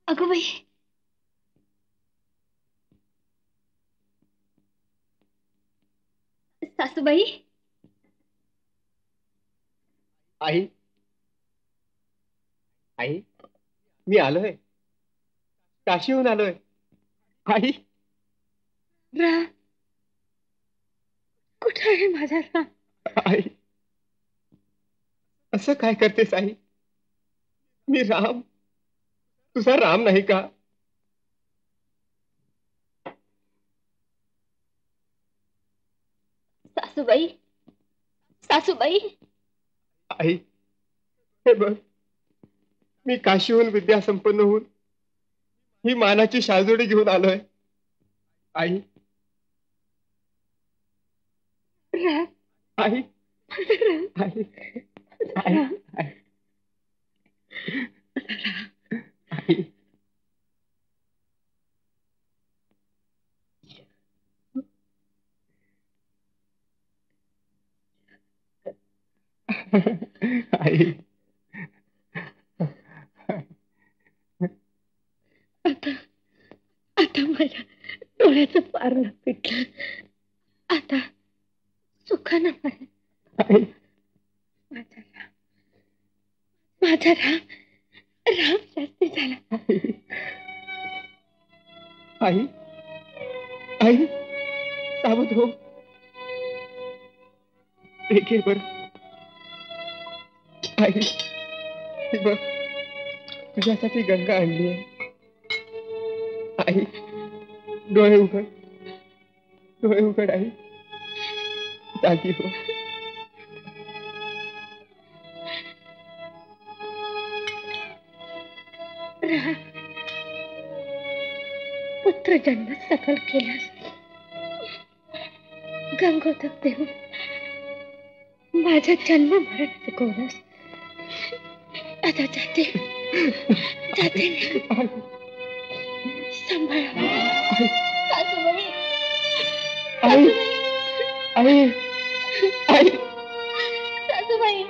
Speaker 5: अगं बाई, सासूबाई.
Speaker 4: आई आई मी आलोय, काशीहून आलोय. आई
Speaker 5: राम, कुठं आहे माझा राम?
Speaker 4: आई असं काय करतेस आई? मी राम, तुझा राम नाही का?
Speaker 5: सासूबाई, सासूबाई.
Speaker 4: आई हे बघ, मी काशीहून विद्या संपन्न होऊन ही मानाची शाजोडी घेऊन आलोय. आई
Speaker 5: राम,
Speaker 4: आई
Speaker 5: राम,
Speaker 4: आई आई
Speaker 5: राम.
Speaker 4: आई आई
Speaker 5: आता आता माझ्या डोळ्याचं पारणं पिटलं. आता सुखानं मला
Speaker 4: आई
Speaker 5: माझा राम, माझा राम, राम शास्त्री झाला.
Speaker 4: आई आई सावध हो. एक बर आई, हे बघ तुझ्यासाठी गंगा आणली आहे. आई डोळे उघड, डोळे उघड आई, जागी हो.
Speaker 5: राम, पुत्र जन्म सफल केलास, गंगोदक देऊन माझा जन्म मरण शिकवलंस. आता जाते जाते मी. सांभाळा सासूबाई.
Speaker 4: आई आई आई
Speaker 5: सासूबाई.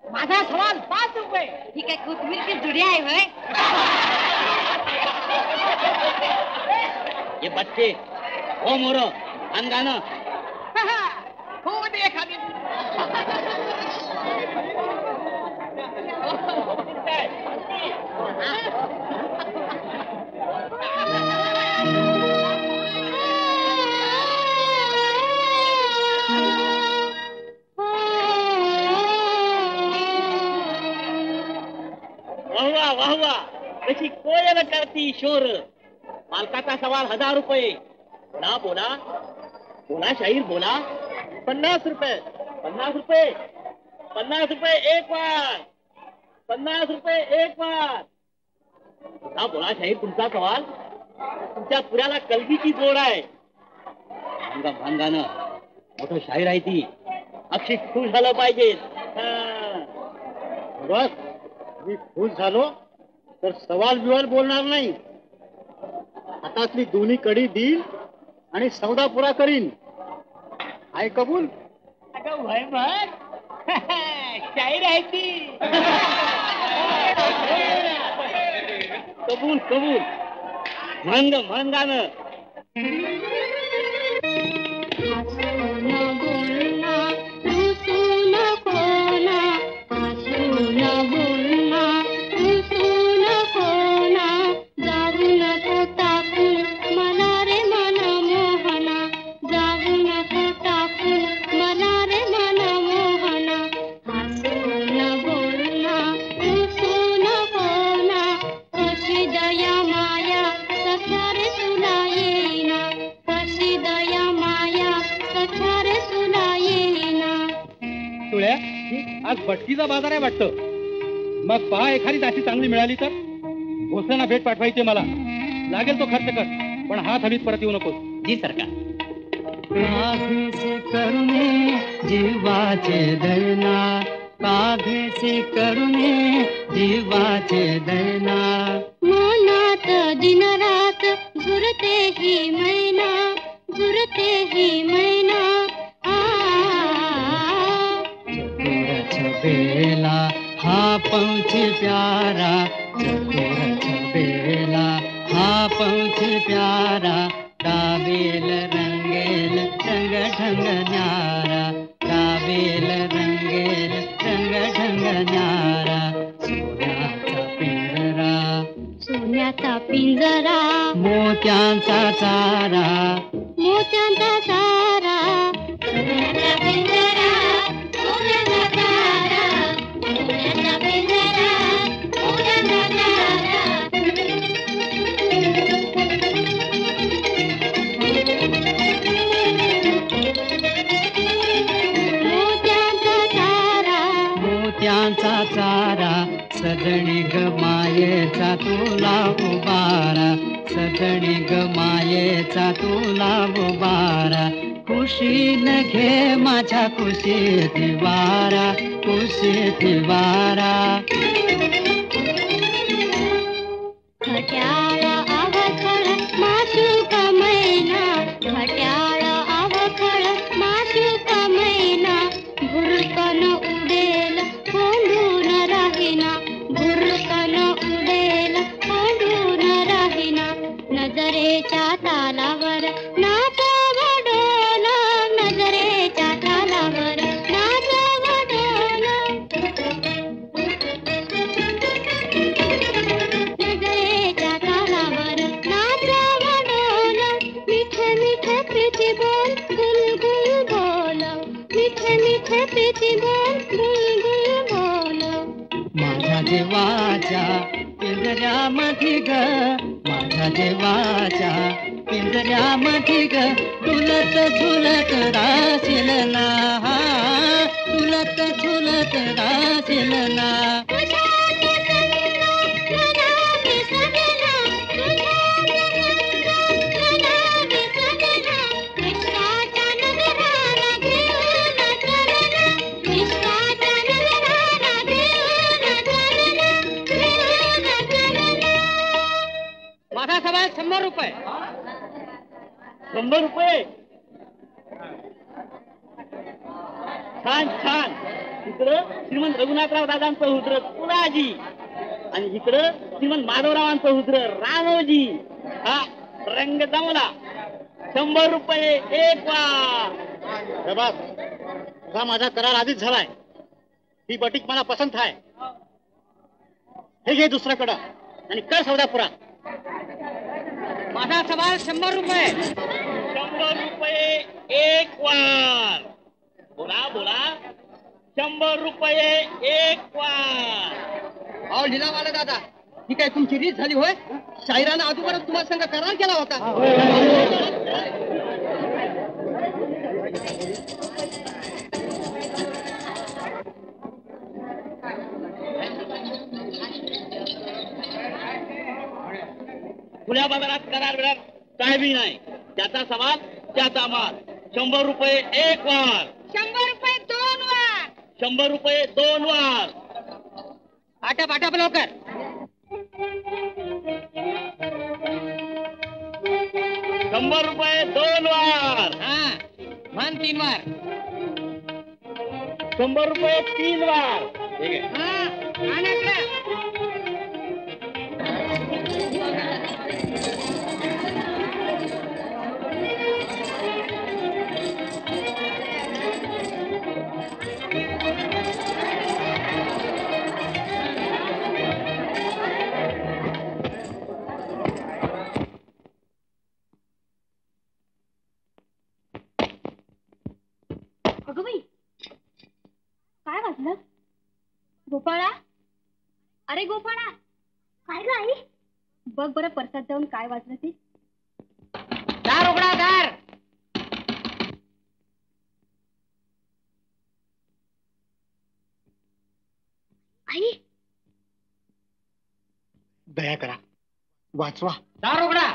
Speaker 2: माझा सवाल 5 रुपये.
Speaker 3: ही काय कोथमीरची जुडी आहे होय?
Speaker 1: ये बच्चे हो मोरो अंगानं
Speaker 2: हो दे एखादी.
Speaker 1: वाहवा वाहवा, कशी कोयल करती शोर. मालकाचा सवाल 1000 रुपये. बोला बोला बोला शाहीर बोला. 50 रुपये. 50 रुपये. 50 रुपये एक वार. 50 रुपये एक वार. बोला बोला शाहीर, तुमचा सवाल. तुमच्या पुऱ्याला कलगीची जोड आहे. भांगा भांगानं मोठं शाहीर आहे ती. अक्षी खुश झालं पाहिजे. बस मी खुश झालो तर सवाल बिवाल बोलणार नाही. हातातली दोन्ही कडी देईल आणि सौदा पुरा करीन. आहे कबूल?
Speaker 2: अगं वय बघ, शाहीर आहे ती.
Speaker 1: कबूल कबूल. म्हण म्हण गाणं.
Speaker 6: आज बटकीचा बाजार आहे वाटतं. मग पहा एखादी दासी चांगली मिळाली तर भोसलेंना भेट पाठवायची मला. लागेल तो खर्च कर, पण हात हवीत परत येऊ नकोस.
Speaker 1: जी सरकार.
Speaker 7: काघेचे करुणे जीवाचे दैना, काघेचे करुणे जीवाचे दैना.
Speaker 5: मनात दिनरात झुरते ही मैना, झुरते ही मैना.
Speaker 7: बेला हा पंछी प्यारा, चकोर बेला हा पंछी प्यारा. काबिल रंगेल रंग ढंग न्यारा, काबिल रंगेल रंग ढंग न्यारा. सोन्याचा पिंजरा,
Speaker 5: सोन्याचा पिंजरा,
Speaker 7: मोत्यांचा चारा,
Speaker 5: मोत्यांचा चारा. सोन्याचा पिंजरा, सोन्याचा चारा, सोन्याचा पिंजरा, मोत्यांचा चारा.
Speaker 7: मोत्यांचा चारा, सजणी ग मायेचा तुला उबारा, सजणी ग मायेचा तुला उबारा. खुशीन घे माझ्या खुशीती वारा, खुशीती वारा.
Speaker 5: खट्याळ आवखळ माशुक मैना, खट्याळ आवखळ माशुक मैना. भुरकन उडेल कोंडून राहिना, भुरकन उडेल कोंडून राहिना. नजरेच्या तालावर नाच वडोल, नजरेच्या तालावर नाच वडोल. नजरेच्या तालावर नाच वडोल. मिठे मिठे प्रीती बोल, गुलगुल बोल, मिठे मिठे प्रीती बोल, गुलगुल बोल.
Speaker 7: माझ्या देवाच्या पिंजऱ्यामध्ये ग, माझ्या देवाच्या पिंजऱ्यामध्ये ग. झुलत झुलत राशील ना, झुलत झुलत राशील ना.
Speaker 2: माझा सभा 100 रुपये. 100 रुपये. छान छान. इकडं श्रीमंत रघुनाथराव दादांचं हुद्र तुळाजी, आणि इकडं श्रीमंत माधवरावांचं हुद्र रामोजी. हा रंग जमला. 100 रुपये एक वार. हा माझा करार आधीच झालाय. ही बटीक मला पसंत आहे. हे घे दुसऱ्याकडं आणि कर सौदा पुरा. माझा सवाल 100 रुपये. 100 रुपये एक वार. बोला बोला. 100 रुपये एक वार.
Speaker 4: अहो लीलावाला दादा, ही काय तुमची रीत झाली होय? शाहिरानं अगोदरच तुम्हाला संग करार केला होता.
Speaker 2: खुल्या बाजारात करार बिरार काय बी नाही. त्याचा सवाल त्याचा माल. 100 रुपये एक वार.
Speaker 3: 100 रुपये 2 वार.
Speaker 2: 100 रुपये 2 वार.
Speaker 4: आटप आटप लवकर.
Speaker 2: 100 रुपये 2 वार.
Speaker 4: हा मान 3 वार.
Speaker 2: 100 रुपये 3 वार. ठीक आहे.
Speaker 3: अरे गोपाळा, काय ग आई? बघ बरं परसात जाऊन काय वाचलं ते.
Speaker 2: दार उघडा, दार.
Speaker 3: आई,
Speaker 8: दया करा, वाचवा,
Speaker 2: दार उघडा.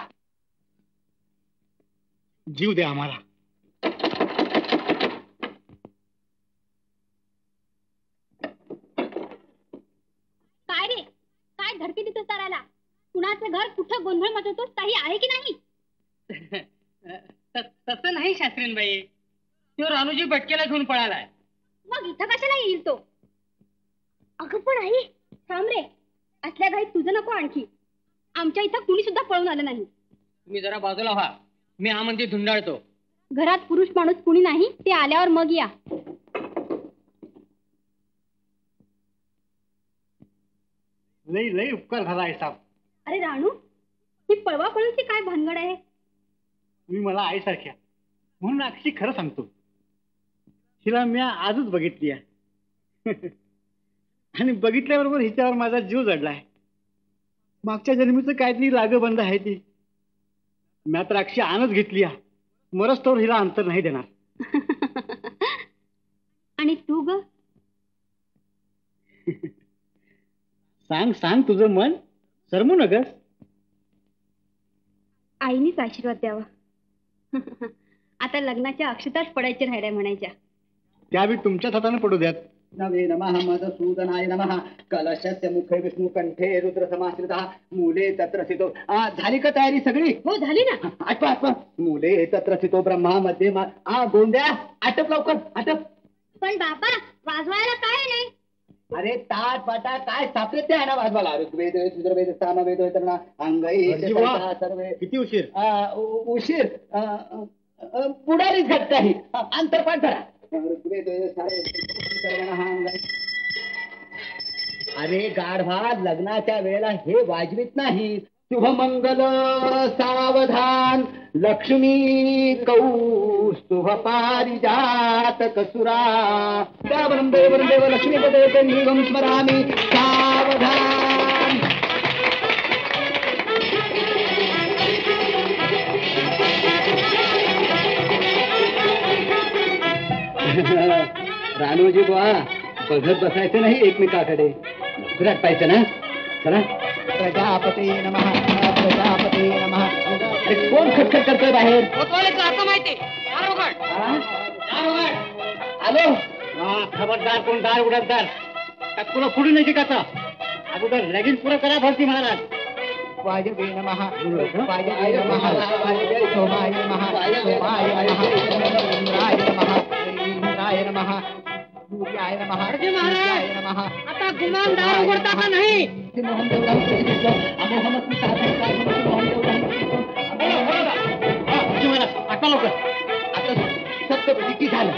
Speaker 8: जीव द्या आम्हाला.
Speaker 3: काय रे, काय धडकी देतोस ताराला? कुणाचं घर कुठं गोंधळ मचवतोस, काही आहे की नाही?
Speaker 2: तसं नाही शास्त्रीनबाई, तो रानूजी भटकेला घेऊन पळालाय.
Speaker 3: मग इथं कशाला येईल तो? अगं पण आई, थांब रे, असल्या घाईत तुझं नको आणखी. आमच्या इथं कुणी सुद्धा पळून आलं नाही.
Speaker 2: तुम्ही जरा बाजूला व्हा, मी हा मंदिर धुंडाळतो.
Speaker 3: घरात पुरुष माणूस कुणी नाही, ते आल्यावर मग या.
Speaker 8: लई लई उपकार झाला आहे साहेब.
Speaker 3: अरे राणू, ही पळवा पळूची काय भानगड आहे?
Speaker 8: तुम्ही मला आईसारख्या म्हणून अक्षी खरं सांगतो, हिला मी आजच बघितली आहे. आणि बघितल्याबरोबर हिच्यावर माझा जीव जडलाय. मागच्या जन्मीचं काहीतरी लागबंद आहे ती. मी तर अक्षी आणच घेतली आहे, मरस्तोवर हिला अंतर नाही देणार.
Speaker 3: आणि तू ग?
Speaker 8: सांग सांग, तुझं मन सरमू नगस.
Speaker 3: आईनीच आशीर्वाद द्यावा. आता लग्नाच्या अक्षताच पडायच्या राहिल्या म्हणायच्या.
Speaker 8: त्यावेळी तुमच्याच हाताने पडू द्यात.
Speaker 1: नवे नमः मधुसूदनाय नमः कलशस्य मुखे विष्णू कंठे रुद्र समाश्रितः मूले तत्र स्थितो. झाली का तयारी सगळी?
Speaker 3: हो झाली ना.
Speaker 1: आठवा आठवा. मूले तत्र स्थितो ब्रह्मा मध्ये गोंद्या आटप लवकर आटप.
Speaker 3: पण बाबा, वाजवायला काय नाही?
Speaker 1: अरे ताट पाटा काय सातत्य आहे ना वाजवाला. ऋग्वेद सुधर्वेद सामवेद तरणा अंगई सर्वे.
Speaker 8: किती उशीर?
Speaker 1: उशीर पुढारीच घटत आहे. अंतरपाठ करा. ऋग्वेद अरे गाढवा, लग्नाच्या वेळेला हे वाजवीत नाही. शुभमंगल सावधान लक्ष्मी कौस्तुभ पारिजात कसुरा वरम देव लक्ष्मी पदे निगम स्मरामि सावधान. राणूजी बुवा, बघत बसायचं नाही एकमेकाकडे, लवकरात पाहिजे ना. चला. प्रजापते नमः प्रजापते नमः. कोण खटखट करतोय बाहेर?
Speaker 2: माहिती.
Speaker 1: आलो.
Speaker 8: खबरदार, कोण दार उडतदार तुला पुढे नाही शिकायचा. अगोदर लगीन पुरं करा भरती महाराज.
Speaker 1: वायवे नमः वायवे नमः वायवे सोमाय नमः सोमाय नमः इंद्राय नमः इंद्राय नमः सूर्याय नमः सूर्याय नमः.
Speaker 2: आता गुमान दार उघडता का नाही?
Speaker 1: मोहन देवराम अमोहमत साधन काय मोहन देवराम.
Speaker 8: आता लवकर.
Speaker 1: आता सप्तपदी की झालं.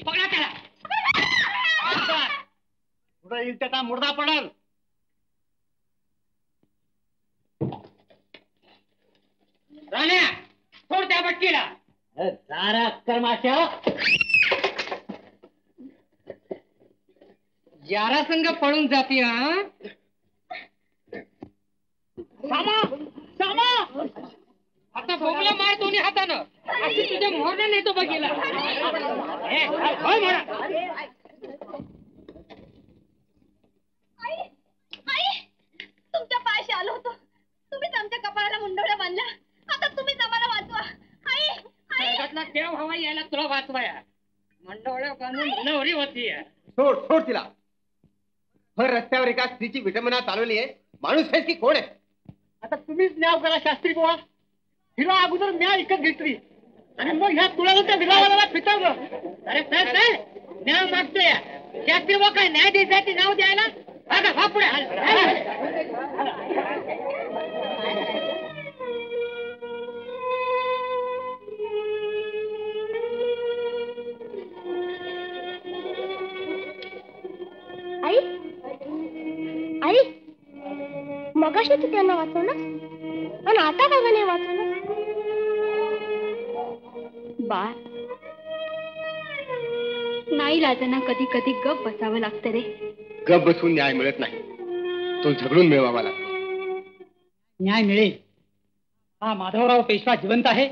Speaker 2: पकडा त्याला.
Speaker 8: पुढे येईल त्याचा मुर्दा पडल.
Speaker 2: राण्या, सोड त्या भटकीला.
Speaker 8: सारा कर्माशा
Speaker 2: यारा संघ पळून जाते. हा सामा सामा, आता बोगला मार दोन्ही हातानं. अशी तुझ्या मोहरला नेतो बघीला.
Speaker 3: तुमच्या पायाशी आलो होतो, तुम्हीच आमच्या कपाळाला मुंडवल्या बांधल्या. आता तुम्हीच आम्हाला वाचवा. आई आई,
Speaker 2: देव हवा यायला तुला वाचवाया. मंडवळ्या बांधून नवरी होती.
Speaker 4: सोड सोड तिला. भर रस्त्यावर एका स्त्रीची विटंबना चालवली आहे. माणूस आहेस की कोण आहे?
Speaker 8: आता तुम्हीच न्याव करा शास्त्री बुवा. हिला अगोदर म्या इकत घेतली आणि मग ह्या तुळाला त्या विरावाला फिटवलं.
Speaker 2: अरे सर न्याय मागतोय. शास्त्री बा काय न्याय द्यायसाठी नाव द्यायला. हा पुढे.
Speaker 3: आई आई, मगाशी तू त्यांना वाचवलं पण आता का नाही वाचवलं? बाळ, नाही राजांना कधी कधी गप बसावं लागतं रे.
Speaker 4: गप बसून न्याय मिळत नाही, तो झगडून मिळवावा लागतो.
Speaker 2: न्याय मिळेल. हा माधवराव पेशवा जिवंत आहे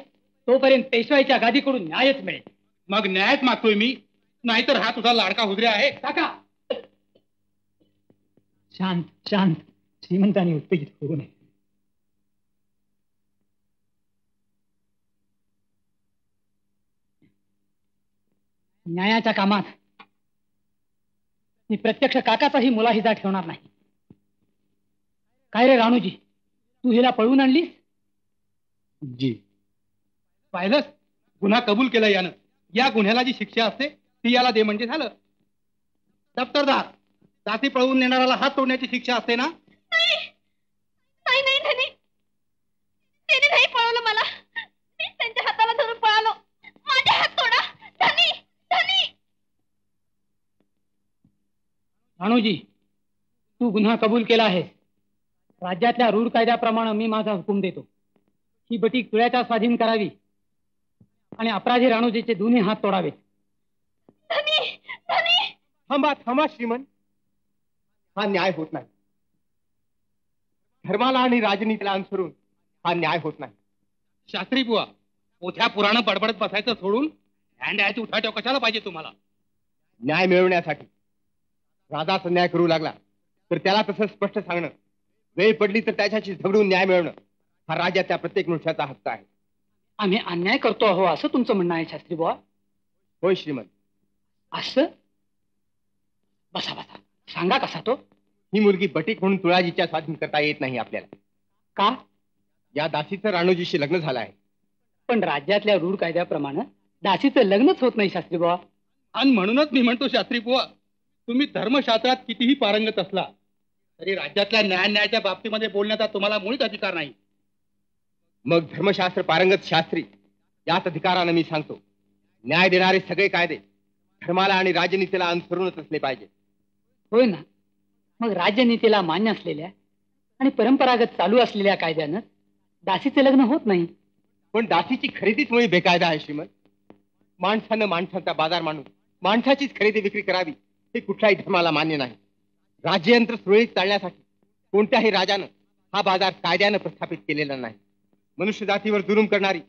Speaker 2: तोपर्यंत पेशवाईच्या गादीकडून न्यायच मिळेल.
Speaker 6: मग न्यायच मागतोय मी, नाहीतर हा तुझा लाडका हुजऱ्या आहे.
Speaker 2: काका शांत शांत, श्रीमंतांनी उत्तेजित होऊ नये. न्यायाच्या कामात मी प्रत्यक्ष काकाचाही मुलाहिजा ठेवणार नाही. काय रे राणूजी, तू हिला पळवून आणलीस?
Speaker 4: जी.
Speaker 6: पाहिलंस, गुन्हा कबूल केला यानं. या गुन्ह्याला जी शिक्षा असते ती याला दे म्हणजे झालं. दप्तरदार, जाती पळवून नेणाऱ्याला हात तोडण्याची शिक्षा असते ना?
Speaker 3: नाही नाही धनी, त्याने नाही पळवलं मला. मी त्यांच्या हाताला धरून पळालो. माझे हात तोडा धनी, धनी.
Speaker 2: राणूजी, तू गुन्हा कबूल केला आहे. राज्यातल्या रूढ कायद्याप्रमाणे मी माझा हुकूम देतो. ही बटीक तुळ्याच्या स्वाधीन करावी आणि अपराधी राणूजीचे दोन्ही हात तोडावेत.
Speaker 3: धनी, धनी.
Speaker 4: थांबा थांबा श्रीमंत, हा न्याय होत नाही. धर्माला आणि राजनीतीला अनुसरून हा न्याय होत नाही.
Speaker 6: शास्त्री बुवा, मोठ्या पुराण बडबडत बसायचं सोडून न्यायाची उठाठेव कशाला पाहिजे तुम्हाला?
Speaker 4: न्याय मिळवण्यासाठी राजाचा न्याय करू लागला तर त्याला तसं स्पष्ट सांगणं, वेळ पडली तर त्याच्याशी झगडून न्याय मिळवणं हा राजाच्या प्रत्येक मनुष्याचा हक्क आहे.
Speaker 2: आम्ही अन्याय करतो आहो असं तुमचं म्हणणं आहे शास्त्री बुवा?
Speaker 4: होय श्रीमंत.
Speaker 2: असं? बसा बसा, सांगा कसा तो?
Speaker 4: ही मुलगी बटीक म्हणून तुळाजीच्या स्वाधीन करता येत नाही आपल्याला.
Speaker 2: का?
Speaker 4: या दासीचं राणूजीशी लग्न झालं आहे.
Speaker 2: पण राज्यातल्या रूढ कायद्याप्रमाणे दासीचं लग्नच होत नाही शास्त्री बुवा.
Speaker 6: आणि म्हणूनच मी म्हणतो शास्त्री बुवा, तुम्ही धर्मशास्त्रात कितीही पारंगत असला तरी राज्यातल्या न्यायाच्या बाबतीमध्ये बोलण्याचा तुम्हाला मुळीच अधिकार नाही.
Speaker 4: मग धर्मशास्त्र पारंगत शास्त्री, याच अधिकारानं मी सांगतो, न्याय देणारे सगळे कायदे धर्माला आणि राजनीतीला अनुसरूनच असले पाहिजे.
Speaker 2: होय ना. मग राजनीतीला मान्य असलेल्या आणि परंपरागत चालू असलेल्या कायद्यानं दासीचं लग्न होत नाही.
Speaker 4: पण दासीची खरेदीच मुळे बेकायदा आहे श्रीमंत. माणसानं माणसाचा बाजार मांडून माणसाचीच खरेदी विक्री करावी हे कुठल्याही धर्माला मान्य नाही. राज्ययंत्र सुरळीत चालण्यासाठी कोणत्याही राजानं हा बाजार कायद्यानं प्रस्थापित केलेला नाही. मनुष्य जातीवर जुलूम करणारी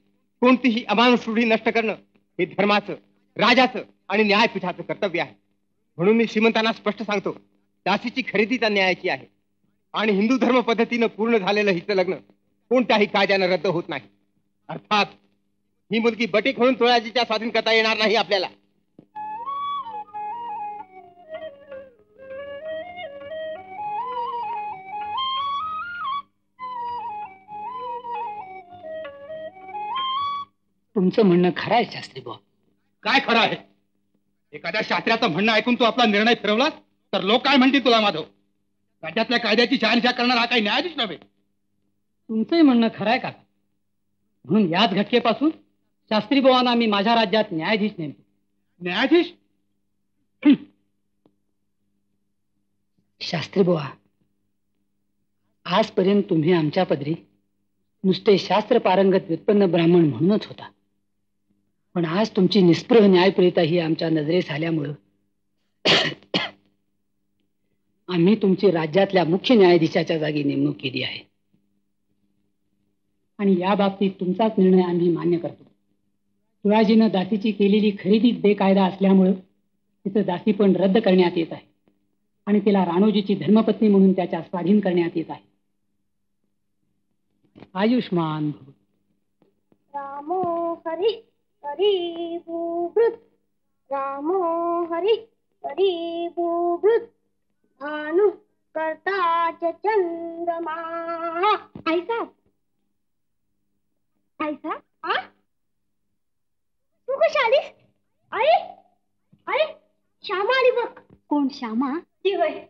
Speaker 4: कोणतीही अमानुष रूढी नष्ट करणं हे धर्माचं, राजाचं आणि न्यायपीठाचं कर्तव्य आहे. म्हणून मी श्रीमंतांना स्पष्ट सांगतो, दासीची खरेदी त्या न्यायाची आहे आणि हिंदू धर्म पद्धतीनं पूर्ण झालेलं हिचं लग्न कोणत्याही कायद्यानं रद्द होत नाही. अर्थात ही मुलगी बटीक म्हणून तुळाजीच्या स्वाधीन करता येणार नाही आपल्याला.
Speaker 2: तुमचं म्हणणं खरं आहे शास्त्री बुवा.
Speaker 6: काय खरं आहे? एखाद्या शास्त्र्याचं म्हणणं ऐकून तू आपला निर्णय फिरवलास तर लोक काय म्हणतील तुला? माधव, राज्यातल्या कायद्याची शहानिशा करणार हा काही न्यायाधीश नव्हे.
Speaker 2: तुमचंही म्हणणं खरं आहे काका. म्हणून याच घटकेपासून शास्त्री बुवांना मी माझ्या राज्यात न्यायाधीश नेमतो.
Speaker 6: न्यायाधीश?
Speaker 2: शास्त्री बुवा, आजपर्यंत तुम्ही आमच्या पदरी नुसते शास्त्र पारंगत व्युत्पन्न ब्राह्मण म्हणूनच होता. पण आज तुमची निस्पृह न्यायप्रियता ही आमच्या नजरेस आल्यामुळं आम्ही तुमची राज्यातल्या मुख्य न्यायाधीशाच्या जागी नेमणूक केली आहे. आणि या बाबतीत तुमचाच निर्णय आम्ही मान्य करतो. तुळाजीनं दासीची केलेली खरेदी बेकायदा असल्यामुळं तिचं दासीपण रद्द करण्यात येत आहे आणि तिला राणोजीची धर्मपत्नी म्हणून त्याच्या स्वाधीन करण्यात येत आहे. आयुष्मान भव.
Speaker 5: रामो हरी हरी बुभृत, रामो हरी हरी बुभृत, भानु करता च चंद्रमा. आई साहब, आई साहब, हाँ? तू कशी आलीस? अरे अरे, श्यामा आली बघ.
Speaker 3: कोण श्यामा?
Speaker 5: ती होय.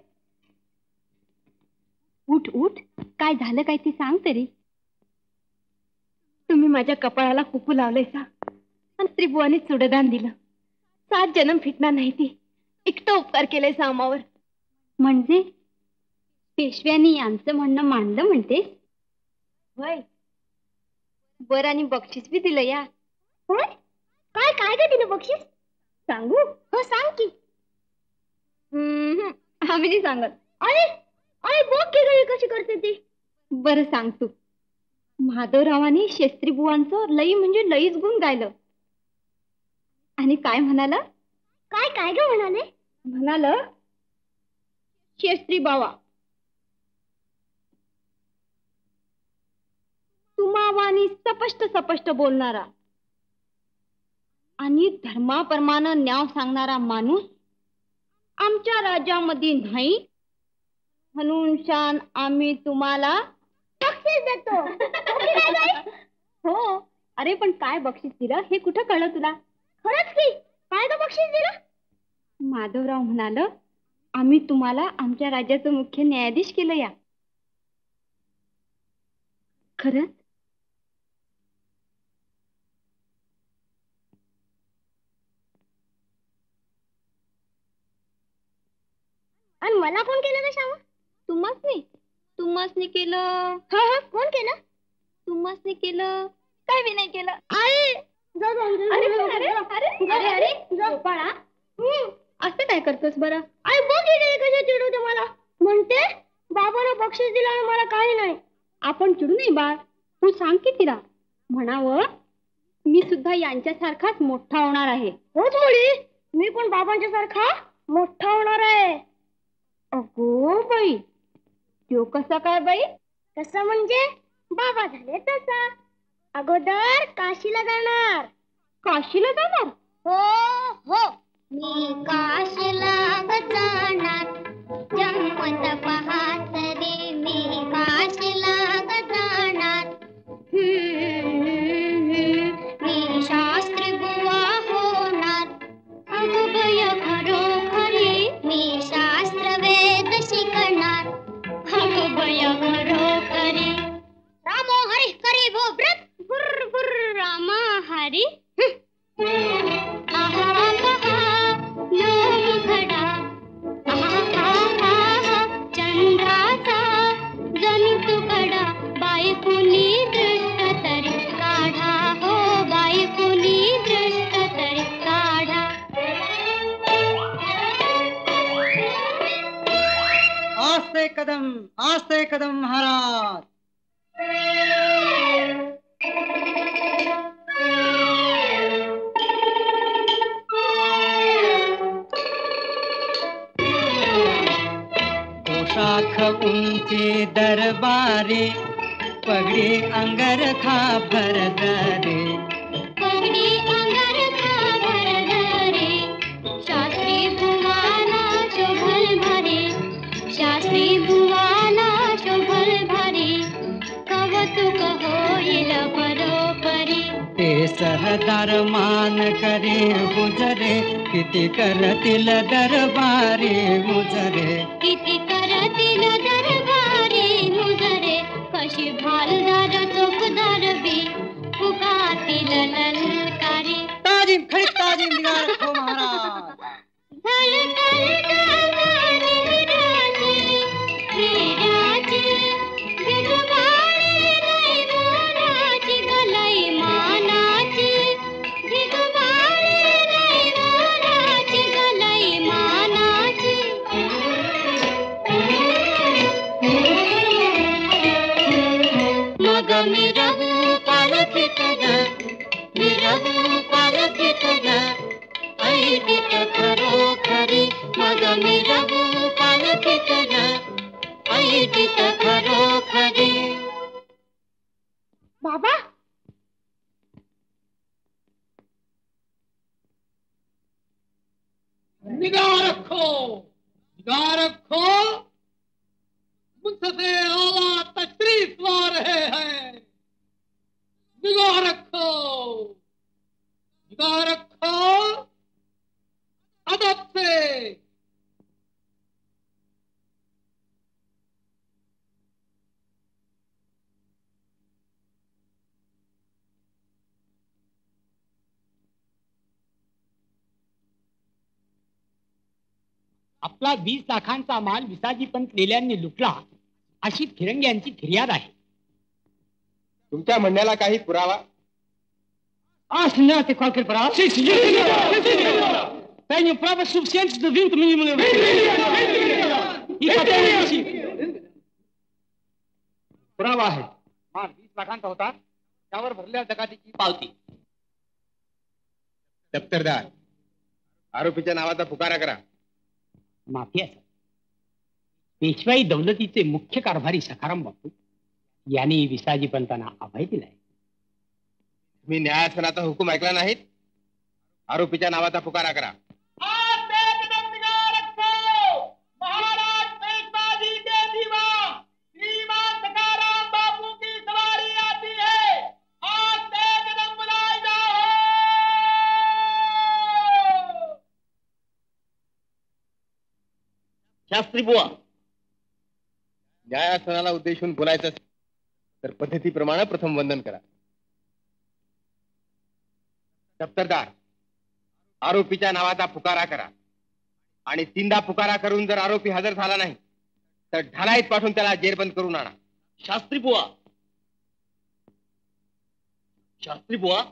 Speaker 3: उठ उठ, काय झालं काय ती सांग तरी.
Speaker 5: तुम्ही माझ्या कपाळाला कुकू लावलंयसा आणि त्रिभुवानी चुडदान दिलं. 7 जन्म फिटणार नाही ती एकटं उपकार केलंय सामावर.
Speaker 3: म्हणजे पेशव्यांनी यांचं म्हणणं मांडलं म्हणतेस?
Speaker 5: होय.
Speaker 3: बर, आणि बक्षीस बी दिलं या.
Speaker 5: होय? काय काय काय दिलं बक्षीस? सांगू? हो सांग की. आम्ही नाही सांगत. अरे अरे बघ की गं कशी करते ती. बरं सांग तू. माधवरावांनी शास्त्री बुवांचं लई म्हणजे लईच गुण गायलं. आणि काय म्हणाला? काय काय ग म्हणाले? म्हणालं शास्त्री बावा तुम्हावानी स्पष्ट स्पष्ट बोलणारा आणि धर्माप्रमाणे न्याय सांगणारा माणूस आमच्या राज्यामध्ये नाही, म्हणून शान आम्ही तुम्हाला बक्षीस देतो. हो. अरे पण काय बक्षीस दिलं हे कुठं कळलं तुला? खरंच की काय ग बक्षीस दिलं? माधवराव म्हणाल आम्ही तुम्हाला आमच्या राज्याचं मुख्य न्यायाधीश केलं या. खरंच? आणि मला कोण केलं ग श्यामा? तुम्हासनी केलं. हा हा कोण केलं? तुम्हासनी केलं. काय बी नाही केलं. आई गोपाळा असं काय करतोस बरं? आई बघ कशा चिडवते मला. म्हणते बाबानं बक्षीस दिलं आणि मला काही नाही. आपण चिडू नाही बाळ. तू सांग की तिला म्हणावं मी सुद्धा यांच्यासारखाच मोठा होणार आहे. होच मुली मी पण बाबांच्या सारखा मोठा होणार आहे. अगो बाई तो कसा काय बाई? कसा म्हणजे बाबा झाले तसा. अगोदर काशीला जाणार. काशीला जाणार? हो हो मी काशीला जाणार. जमवत पाहत रे मी काशीला जाणार. मी शास्त्री बुवा होणार. अगोबय खरोखरी मी शास्त्र वेद शिकणार. अगोबय खरोखरी रामो हरी करी भो व्रत गुर गुर रामा हरी. आहा कहा लोम घडा आहा चंद्राचा जणू तुकडा बाई कुणी दृष्ट तरी काढा. हो बाई कुणी दृष्ट तरी काढा.
Speaker 7: आस्ते कदम महाराज. पोशाख उंची दरबारे पगडी अंगर खा भरदरे.
Speaker 3: पगडी अंगर खावर धरे शास्त्री बुवाला शोभल भरे. शास्त्री बुवाला शोभल भरे. कवतुक होईल परोपरी.
Speaker 7: ते सहदार मान करे गुजरे किती करतील दरबारी मुजरे.
Speaker 3: किती करतील दरबारी मुजरे. कशी भालदार चोपदार बी पुकातील ललकारी.
Speaker 7: ताजीम खरी ताजीम दिला रखो महाराज.
Speaker 3: मिरहू पालखीत ग ऐटीत खरोखरी. मग मिरहू पालखीत ग ऐटीत खरोखरी. बाबा
Speaker 6: निगाह रखो मुझसे आला तशरीफ ला रहे हैं. निगाह रखो अदब से.
Speaker 2: आपला 20 लाखांचा माल विसाजी पंत लेल्यांनी लुटला अशी फिरंग्यांची फिर्याद आहे.
Speaker 4: तुमच्या म्हणण्याला काही पुरावा?
Speaker 7: Asna te qualche bravo.
Speaker 6: Sì, signore.
Speaker 2: Then you proper substance the wind minimum.
Speaker 4: पुरावा आहे. माल 20 लाखांचा होता, त्यावर भरलेल्या जकातीची पावती. दप्तरदार, आरोपीच्या नावाचा पुकारा करा.
Speaker 2: माफी आहे. पेशवाई दौलतीचे मुख्य कारभारी सखाराम बापू यांनी विसाजी पंतांना अभय दिलाय.
Speaker 4: तुम्ही न्यायासनाचा हुकूम ऐकला नाहीत. आरोपीच्या नावाचा पुकारा करा.
Speaker 2: शास्त्री बुवा,
Speaker 4: न्यायासनाला उद्देशून बोलायचं असेल तर पद्धतीप्रमाणे प्रथम वंदन करा. दप्तरदार, आरोपीच्या नावाचा पुकारा करा आणि 3दा पुकारा करून जर आरोपी हजर झाला नाही तर ढालाईत पाठवून त्याला जेरबंद करून आणा.
Speaker 2: शास्त्री बुवा, शास्त्री बुवा,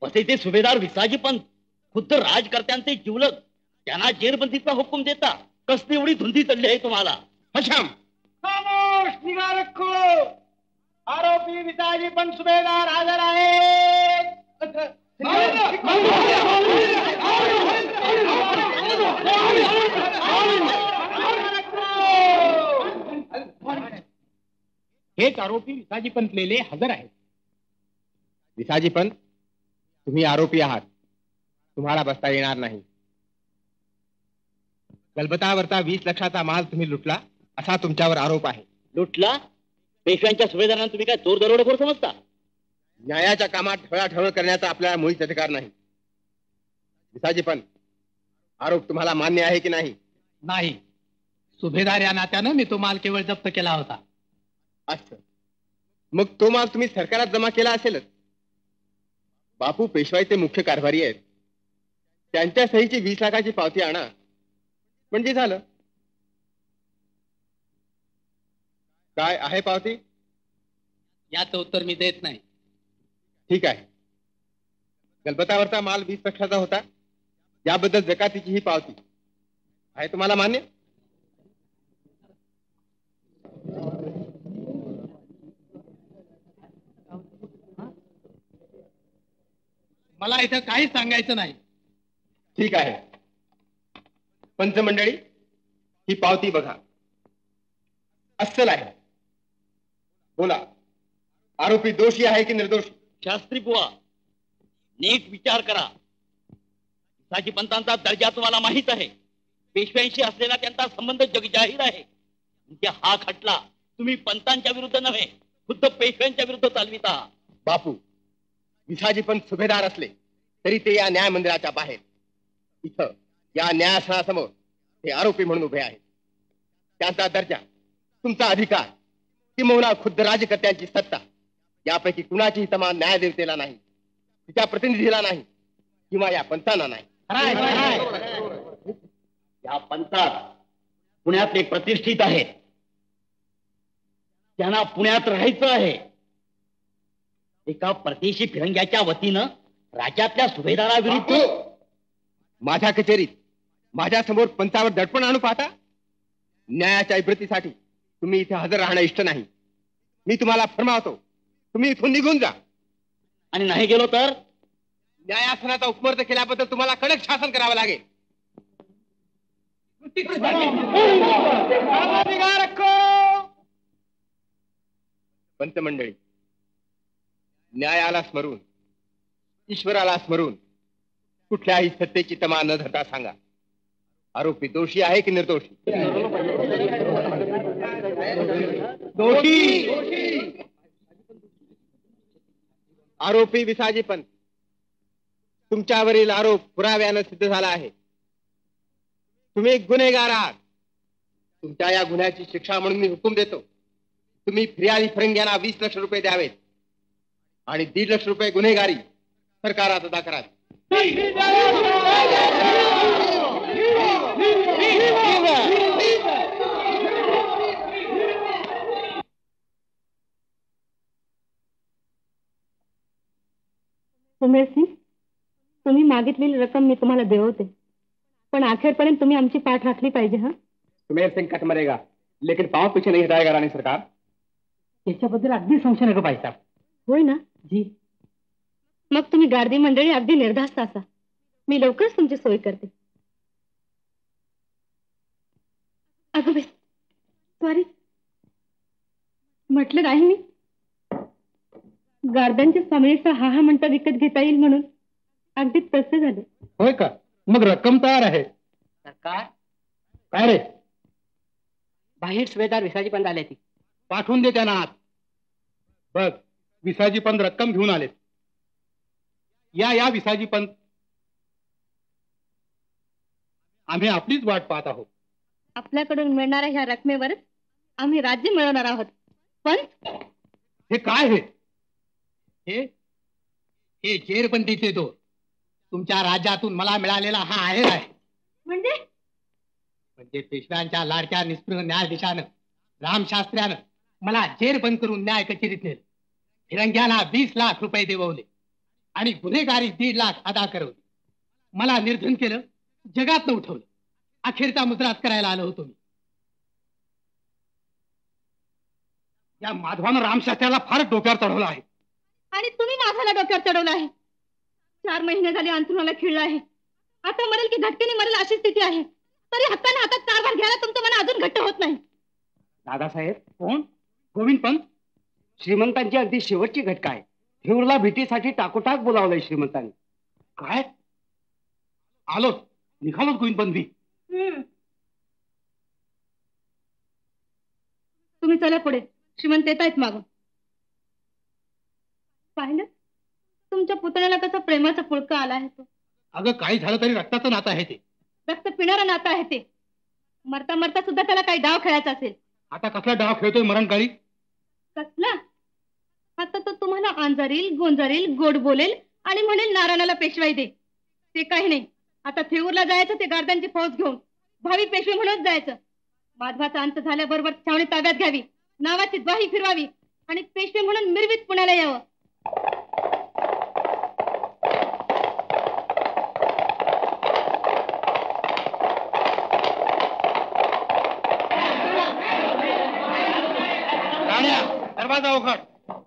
Speaker 2: वसे ते सुभेदार विसाजी पंत खुद्द राजकर्त्यांचे जिवलग त्यांना जेरबंदीचा हुकूम देता कसली एवढी धुंदी चढली आहे तुम्हाला?
Speaker 4: हशाम,
Speaker 8: खामोश, निगा रखो. आरोपी विसाजी पंत सुभेदार हजर आहेत.
Speaker 2: हेच आरोपी विसाजी पंत लेले हजर आहेत.
Speaker 4: विसाजी पंत, तुम्ही आरोपी आहात. तुम्हाला बसता येणार नाही. गलबतावरचा 20 लाखाचा माल तुम्ही लुटला असा तुमच्यावर आरोप आहे.
Speaker 2: लुटला? पेशव्यांच्या सुभेदारांना तुम्ही काय चोर दरोडेखोर समजता?
Speaker 4: न्यायाच्या कामात ढवळाढवळ करण्याचा आपल्याला मुळीच अधिकार नाही. विसाजी पंत, आरोप तुम्हाला मान्य आहे की नाही?
Speaker 2: नाही. सुभेदार या नात्यानं मी तो माल केवळ जप्त केला होता.
Speaker 4: असं मग तो माल तुम्ही सरकारात जमा केला असेलच. बापू पेशवाईचे मुख्य कारभारी आहेत. त्यांच्या सहीची 20 लाखाची पावती आणा म्हणजे झालं. काय आहे पावती?
Speaker 2: याचं उत्तर मी देत नाही.
Speaker 4: ठीक आहे. गलबतावरचा माल 20 लाखाचा होता, याबद्दल जकातीची ही पावती आहे. तुम्हाला मान्य?
Speaker 2: मला इथं काहीच सांगायचं नाही.
Speaker 4: ठीक आहे. पंचमंडळी, ही पावती बघा. अस्सल आहे. बोला, आरोपी दोषी आहे की निर्दोषी?
Speaker 2: शास्त्री बुवा, नीट विचार करा. विसाजी पंतांचा दर्जा तुम्हाला माहित आहे. पेशव्यांशी असलेला त्यांचा संबंध जगजाहीर आहे. म्हणजे हा खटला तुम्ही पंतांच्या विरुद्ध नव्हे, खुद्द पेशव्यांच्या विरुद्ध चालवित आहात.
Speaker 4: बापू, विसाजी पंत सुभेदार असले तरी ते या न्याय मंदिराच्या बाहेर इथं या न्यायासनासमोर ते आरोपी म्हणून उभे आहेत. त्यांचा दर्जा, तुमचा अधिकार किंवा खुद्द राजकर्त्यांची सत्ता यापैकी कुणाचीही तमा न्यायदेवतेला नाही, तिच्या प्रतिनिधीला नाही किंवा या पंतांना नाही.
Speaker 2: या पंतात पुण्यातले प्रतिष्ठित आहेत. त्यांना पुण्यात राहायचं आहे. एका परदेशी फिरंग्याच्या वतीनं राज्यातल्या सुभेदाराविरुद्ध
Speaker 4: माझ्या कचेरीत माझ्या समोर पंचावर दडपण आणू पाहता? न्यायाच्या इब्रतीसाठी तुम्ही इथे हजर राहणं इष्ट नाही. मी तुम्हाला फरमावतो, तुम्ही इथून निघून जा.
Speaker 2: आणि नाही गेलो तर
Speaker 4: न्यायासनाचा उपमर्द केल्याबद्दल तुम्हाला कडक शासन करावं लागेल. पंचमंडळी, न्यायाला स्मरून, ईश्वराला स्मरून कुठल्याही सत्तेची तमा न धरता सांगा, आरोपी दोषी आहे की निर्दोषी? दोषी. आरोपी विसाजी पंत, तुमच्यावरील आरोप पुराव्यानं सिद्ध झाला आहे. तुम्ही गुन्हेगार आहात. तुमच्या या गुन्ह्याची शिक्षा म्हणून मी हुकूम देतो, तुम्ही फिर्यादी फिरंग्यांना 20 लाख रुपये द्यावेत आणि 1.5 लाख रुपये गुन्हेगारी सरकारात अदा करावी.
Speaker 5: सुमेर सिंग, तुम्ही मागितलेली रक्कम मी तुम्हाला देवते, पण अखेरपर्यंत तुम्ही आमची पाठ राखली पाहिजे. हा,
Speaker 4: सुमेर सिंह कट मरेगा लेकिन पाँव पीछे नहीं हटाएगा रानी सरकार.
Speaker 8: त्याच्याबद्दल अगदी संशय नको पाहिजे.
Speaker 5: होय ना
Speaker 8: जी.
Speaker 5: मग तुम्ही गार्दी मंडळी अगदी निर्धास्त असा. मी लवकरच तुमची सोय करते. अगं बाई, सॉरी, म्हटलं नाही मी. गार्दांच्या सामनेचा हा हा म्हणता विकत घेता येईल म्हणून अगदी तसे झाले.
Speaker 6: होय का? मग रक्कम तयार आहे.
Speaker 7: सरकार,
Speaker 6: काय रे?
Speaker 7: बाहेर सुभेदार विसाजी पण आले ती.
Speaker 6: पाठवून दे त्यांना आत. बघ, विसाजी पंत रक्कम घेऊन आलेत. या विसाजी पंत. आम्ही आपलीच वाट पाहत आहोत.
Speaker 5: आपल्याकडून मिळणाऱ्या ह्या रकमेवरच आम्ही राज्य मिळवणार आहोत. पण
Speaker 6: हे काय हे?
Speaker 4: हे जेरबंदीचे दोर. तुमच्या राज्यातून मला मिळालेला हा आहेर आहे. म्हणजे पेशव्यांच्या लाडक्या निस्पृह न्यायाधीशानं रामशास्त्र्यानं मला जेरबंद करून न्याय कचेरीत नेलं. फिरंग्याला 20 लाख रुपये देववले आणि गुन्हेगारी 1.5 लाख अदा करवली. मला निर्धन केलं, जगात उठवलं. अखेरचा मुजरात करायला आलो होतो मी.
Speaker 6: या माधवानं रामशास्त्र्याला फार डोक्यावर चढवलं आहे.
Speaker 5: आणि तुम्ही माझ्याला डोक्यावर चढवलं आहे. 4 महिने झाले अंथरुणाला खिळलं आहे. आता मरेल की झटकेने मरेल अशी स्थिती आहे. तरी हक्काने हातात कारभार घ्यायला तुमचं मन अजून घट्ट होत नाही.
Speaker 8: दादासाहेब,
Speaker 6: कोण? गोविंद पंत?
Speaker 8: श्रीमंतांची अगदी शेवटची घटका आहे. थेऊरला भेटीसाठी टाकोटाक बोलावलंय श्रीमंतांनी.
Speaker 6: काय? आलो, निघालो गोविंद पंत मी.
Speaker 5: तुम्ही चला पुढे. श्रीमंत येत आहेत मागून. पाहिलं तुमच्या पुतण्याला कसा प्रेमाचा पुळका आला आहे तो.
Speaker 6: अगं, काही झालं तरी रक्ताचं नातं आहे ते.
Speaker 5: रक्त पिणारं नातं आहे ते. मरता मरता सुद्धा त्याला काही डाव खेळायचा असेल.
Speaker 6: आता कसला डाव खेळतोय मरणकाळी?
Speaker 5: कसला? आता तो तुम्हाला आंजरील, गोंजरील, गोड बोलेल आणि म्हणेल नारायणाला पेशवाई दे. ते काही नाही. आता थेऊरला जायचं ते गार्दांची फौज घेऊन. भावी पेशवे म्हणून जायचं. माधवाचा अंत झाल्याबरोबर छावणी ताब्यात घ्यावी, नावाची ग्वाही फिरवावी आणि पेशवे म्हणून मिरवीत पुण्याला यावं.
Speaker 6: दरवाजा उघड.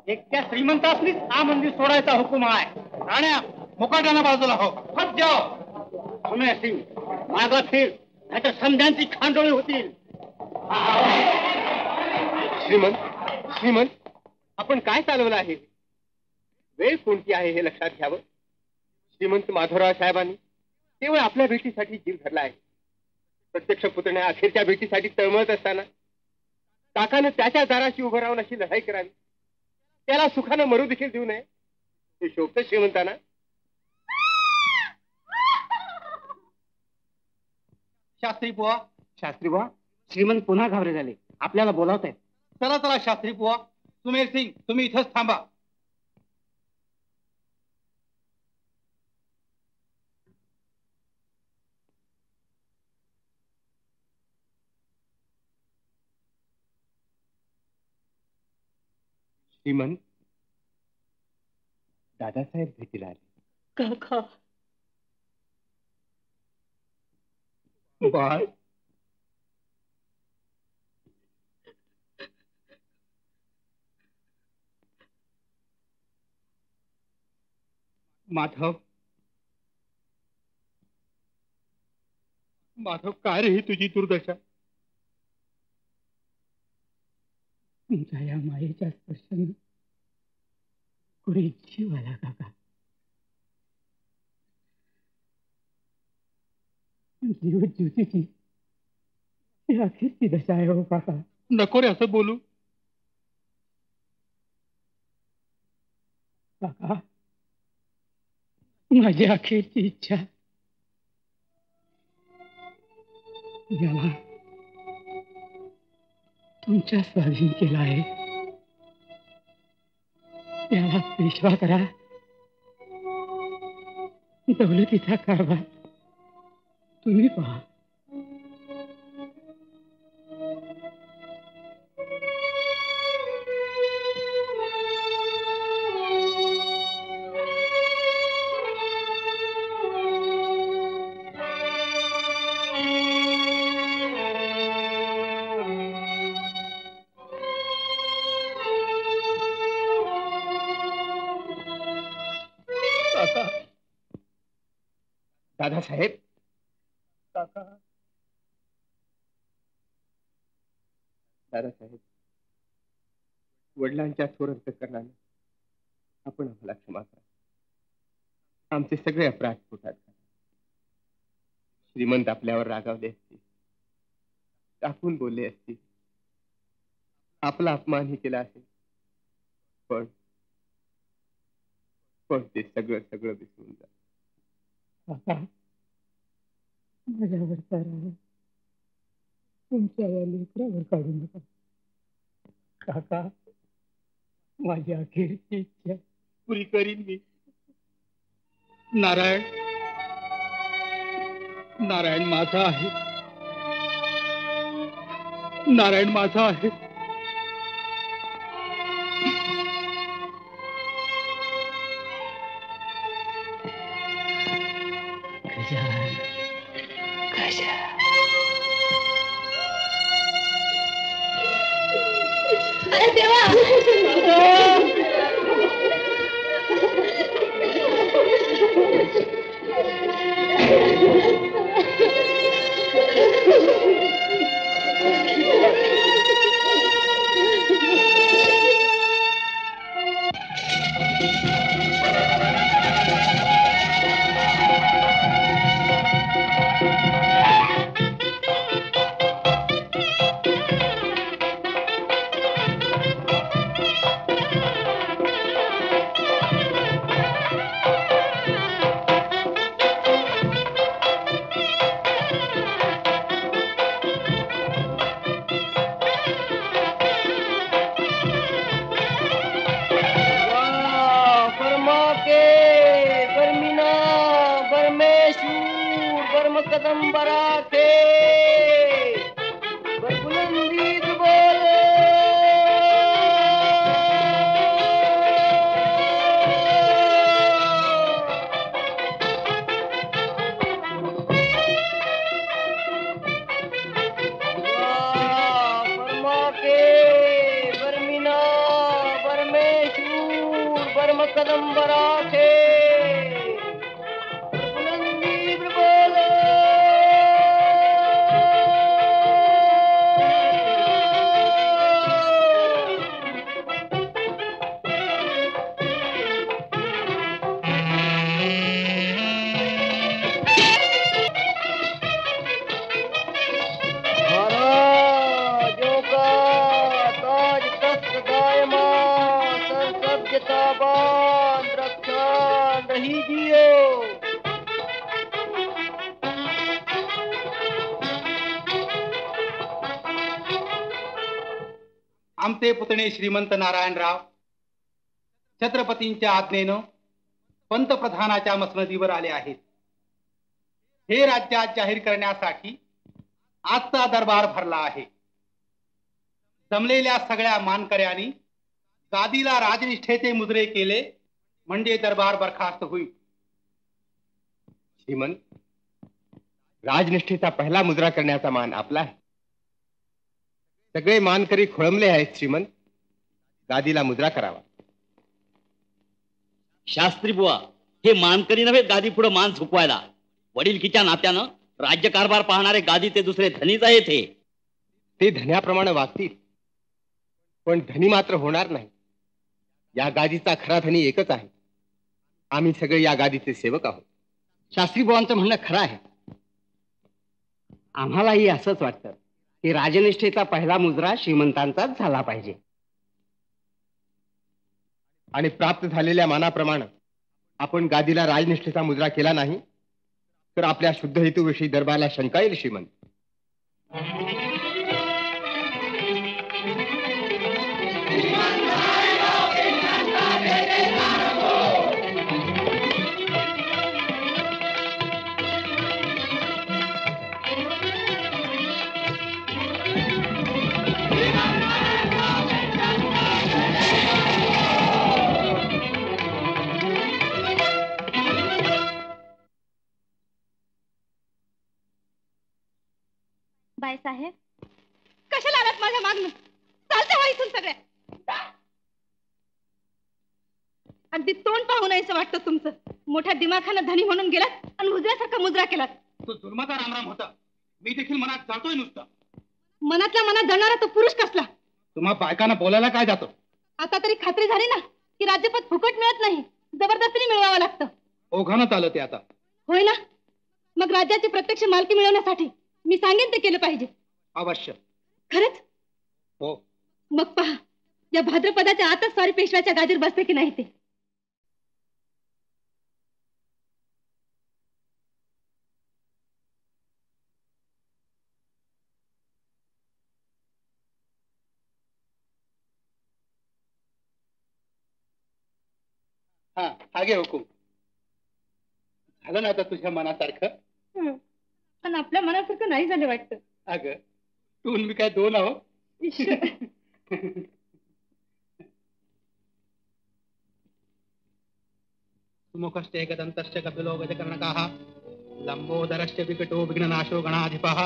Speaker 8: एकट्या श्रीमंतासनीच हा मंदिर सोडायचा हुकूम आहे.
Speaker 6: राण्या, मुकाट्याना बाजूला हो.
Speaker 8: फट जाओ. सुमेर सिंग, मागा फिर, नाहीतर समध्यांची खांडोळी होतील.
Speaker 4: श्रीमंत, आपण काय चालवलं आहे? वेळ कोणती आहे हे लक्षात घ्यावं. श्रीमंत माधवराव साहेबांनी केवळ आपल्या भेटीसाठी जीव धरला आहे. प्रत्यक्ष पुतण्या अखेरच्या भेटीसाठी तळमळत असताना काकानं त्याच्या दाराशी उभं राहून अशी लढाई करावी, त्याला सुखानं मरू देखील देऊ नये, हे शोभतं श्रीमंतांना.
Speaker 6: शास्त्री बुवा,
Speaker 8: श्रीमंत पुन्हा घाबरे झाले. आपल्याला बोलावत आहेत.
Speaker 6: चला शास्त्री बुवा. सुमेर सिंग, तुम्ही इथंच थांबा.
Speaker 4: श्रीमंत, दादासाहेब भेटीला आले.
Speaker 5: काका,
Speaker 6: बाळ, माधव, काय रे ही तुझी दुर्दशा?
Speaker 7: तुमच्या या मायेच्या स्पर्शाने कुणी जीव आला काका. जीव ज्योतीची ही अखेरची दशा आहे हो काका.
Speaker 6: नको रे असं बोलू.
Speaker 7: काका, माझी अखेरची इच्छा याला तुमच्या स्वाधीन केला आहे. त्याला पेशवा करा. दौलतीचा कारभार तुम्ही पहा.
Speaker 4: दादासाहेब.
Speaker 7: काका.
Speaker 4: दादासाहेब, वडिलांच्या थोर अंतःकरणाने आपण आम्हाला क्षमा करा. आमचे सगळे अपराध पोटात घाला. श्रीमंत आपल्यावर रागावले असतील, टाकून बोलले असतील, आपला अपमानही केला असेल, पण ते सगळं सगळं विसरून जा.
Speaker 7: काका, माझ्यावर करा, तुमच्या या लेकरावर काढू नका. काका, माझी अखेरची इच्छा
Speaker 6: पुरी करीन मी. नारायण, नारायण माझा आहे, नारायण माझा आहे. आमचे पुतणे श्रीमंत नारायणराव छत्रपतींच्या आज्ञेनं पंतप्रधानाच्या मसनदीवर आले आहेत. हे राज्यात जाहीर करण्यासाठी आजचा दरबार भरला आहे. जमलेल्या सगळ्या मानकऱ्यांनी गादीला राजनिष्ठेचे मुजरे केले म्हणजे दरबार बरखास्त होईल.
Speaker 4: श्रीमंत, राजनिष्ठेचा पहिला मुजरा करण्याचा मान आपला आहे. सगळे मानकरी खोळंबले आहेत. श्रीमंत, गादीला मुजरा करावा.
Speaker 9: शास्त्री बुवा, हे मानकरी नव्हे गादी पुढे मान झुकवायला. वडीलकीच्या नात्यानं राज्यकारभार पाहणारे गादीचे दुसरे धनीच आहेत.
Speaker 4: ते धन्याप्रमाणे वागतील, पण धनी मात्र होणार नाही. या गादीचा खरा धनी एकच आहे. आम्ही सगळे या गादीचे सेवक आहोत.
Speaker 2: शास्त्री बुवांचं म्हणणं खरं आहे. आम्हालाही असंच वाटतं की राजनिष्ठेचा पहिला मुजरा श्रीमंतांचाच झाला पाहिजे.
Speaker 4: आणि प्राप्त झालेल्या मानाप्रमाणे आपण गादीला राजनिष्ठेचा मुजरा केला नाही तर आपल्या शुद्ध हेतूविषयी दरबारला शंका येईल. श्रीमंत,
Speaker 5: बाईसाहेब, कशाला आलात माझ्या मागणं? चालतं व्हा इथून सगळे. अगदी तोंड पाहू नयेसं वाटतं तुमचं. मोठ्या दिमाखानं धनी म्हणून गेलात आणि मुजऱ्यासारखा मुजरा केलात.
Speaker 6: तो जुलमाचा रामराम होता. मी देखील मनात जातोय नुसतं.
Speaker 5: मनातल्या मनात जाणारा तो पुरुष कसला?
Speaker 6: तुम्हा बायकांना बोलायला काय जातो?
Speaker 5: आता तरी खात्री झाली ना की राज्यपद फुकट मिळत नाही, जबरदस्तीने मिळवावं लागतं.
Speaker 6: ओघानं चालत ते आता.
Speaker 5: होय ना? मग राज्याची प्रत्यक्ष मालकी मिळवण्यासाठी मी सांगेन ते केलं पाहिजे.
Speaker 6: अवश्य.
Speaker 5: खरंच?
Speaker 6: हो.
Speaker 5: मग पहा, या भाद्रपदाच्या आतच स्वारी पेशव्याच्या गादीवर बसते की नाही ते.
Speaker 6: हा, आगे हुकूम. झालं ना आता तुझ्या मनासारखं?
Speaker 5: पण आपल्या मनासारखं नाही झालं वाटतं.
Speaker 6: अगं तू मी काय दोन आहो? सुमुखश्च एकदन्तश्च कपिलो गजकर्णकाः लम्बोदरश्च विकटो विघ्ननाशो गणाधिपः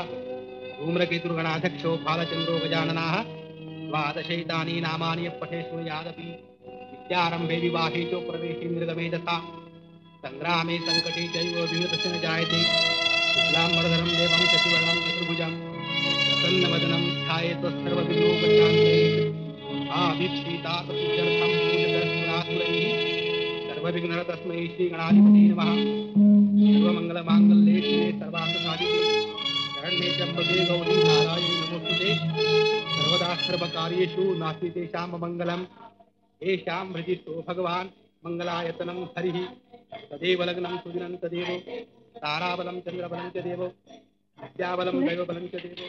Speaker 6: धूम्रकेतुर्गणाध्यक्षो बालचन्द्रो गजाननः द्वादशैतानि नामानि पठेषु यादपि विद्यारम्भे विवाहे च प्रवेशे निर्गमे तथा संग्रामे संकटे चैव विघ्नतस्य न जायते. शुक्लाम्बरधरं देवं शशिवर्णं चतुर्भुजं प्रसन्नवदनं ध्यायेत् सर्वविघ्नोपशान्तये. आभीप्सितार्थं पूजकस्मरासुरैः सर्वविघ्नहर तस्मै श्रीगणाधिपते नमः. सर्वमङ्गलमाङ्गल्ये शिवे सर्वार्थसाधिके शरण्ये त्र्यम्बके गौरी नारायणी नमोस्तुते. सर्वदा सर्वकार्येषु नास्ति तेषां मङ्गलम्. येषां भजितो भगवान् मङ्गलायतनं हरिः. तदेव लग्नं सुदिनं तदेव ताराबलं चंद्रबलं च देवो विद्याबलं दैवबलं च देवो.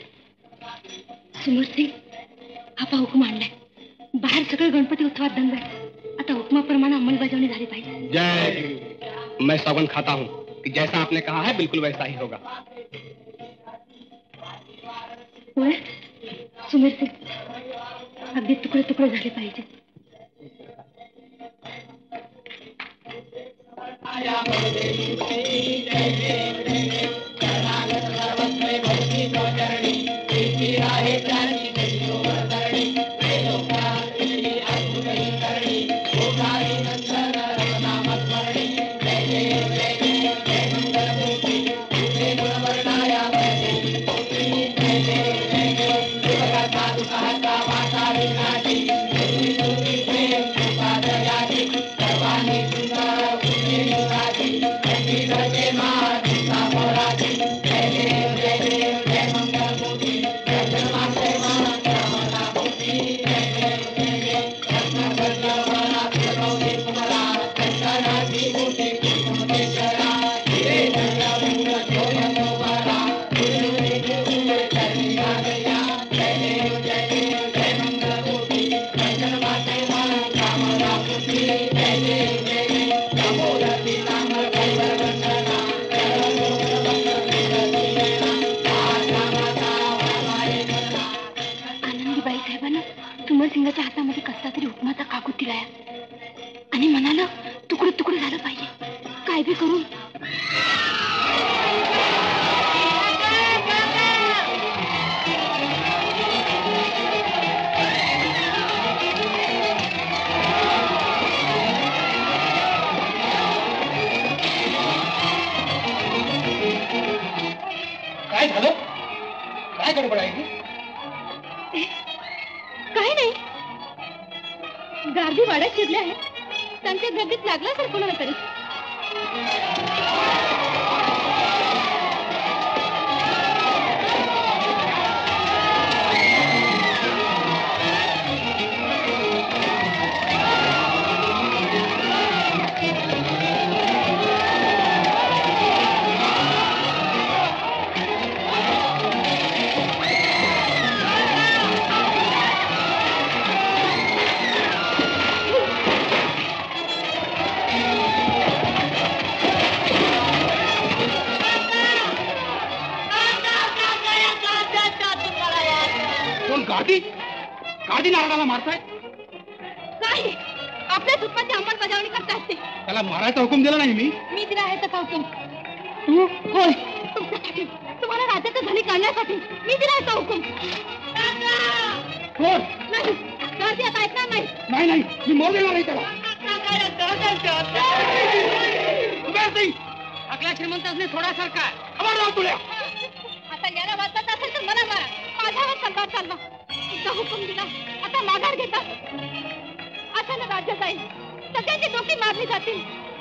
Speaker 5: सुमूर्ती, आपा हुकूम आणलाय. बाहेर सगळे गणपती उत्सवात दंग आहे. आता हुकमाप्रमाणे अंमलबजावणी झाली पाहिजे.
Speaker 6: जय. मैं सौगन खाता हूँ कि जैसा आपने कहा है बिल्कुल वैसा ही होगा.
Speaker 5: सुमूर्ती, अगदी तुकडे तुकडे झाले पाहिजे. सिंगाच्या हातामध्ये कसला तरी हुकमाचा कागद दिलाय आणि म्हणाला तुकडे तुकडे झालं पाहिजे. काय बी करून
Speaker 6: काय झालं? काय गडबड आहे?
Speaker 5: काही नाही. गारदी वाड्यात शिरले आहेत. त्यांच्या गर्दीत लागला सर कोणाला तरी.
Speaker 6: गाडी नारळाला मारताय?
Speaker 5: काय आपल्या हुकमाची अंमलबजावणी करतायत ते.
Speaker 6: त्याला मारायचा हुकूम दिला नाही
Speaker 5: मी दिला आहे तसा हुकूम. होय, तुमच्यासाठी, तुम्हाला राज्याचा धनी काढण्यासाठी मी दिला आहे तो हुकूम. नाही, गर्दी आता ऐकणार नाही.
Speaker 6: नाही, मी मोल देणार नाही त्याला.
Speaker 2: आपल्या श्रीमंतांनी थोडा सरकार खबर तुला
Speaker 3: आता याला वाचत असेल तर मला मारा. माझ्यावर सरकार चालवा. तुमचा हुकूम दिला आता माघार घेता. अशानं राज्य जाईल. सगळ्यांची डोकी मारली जातील.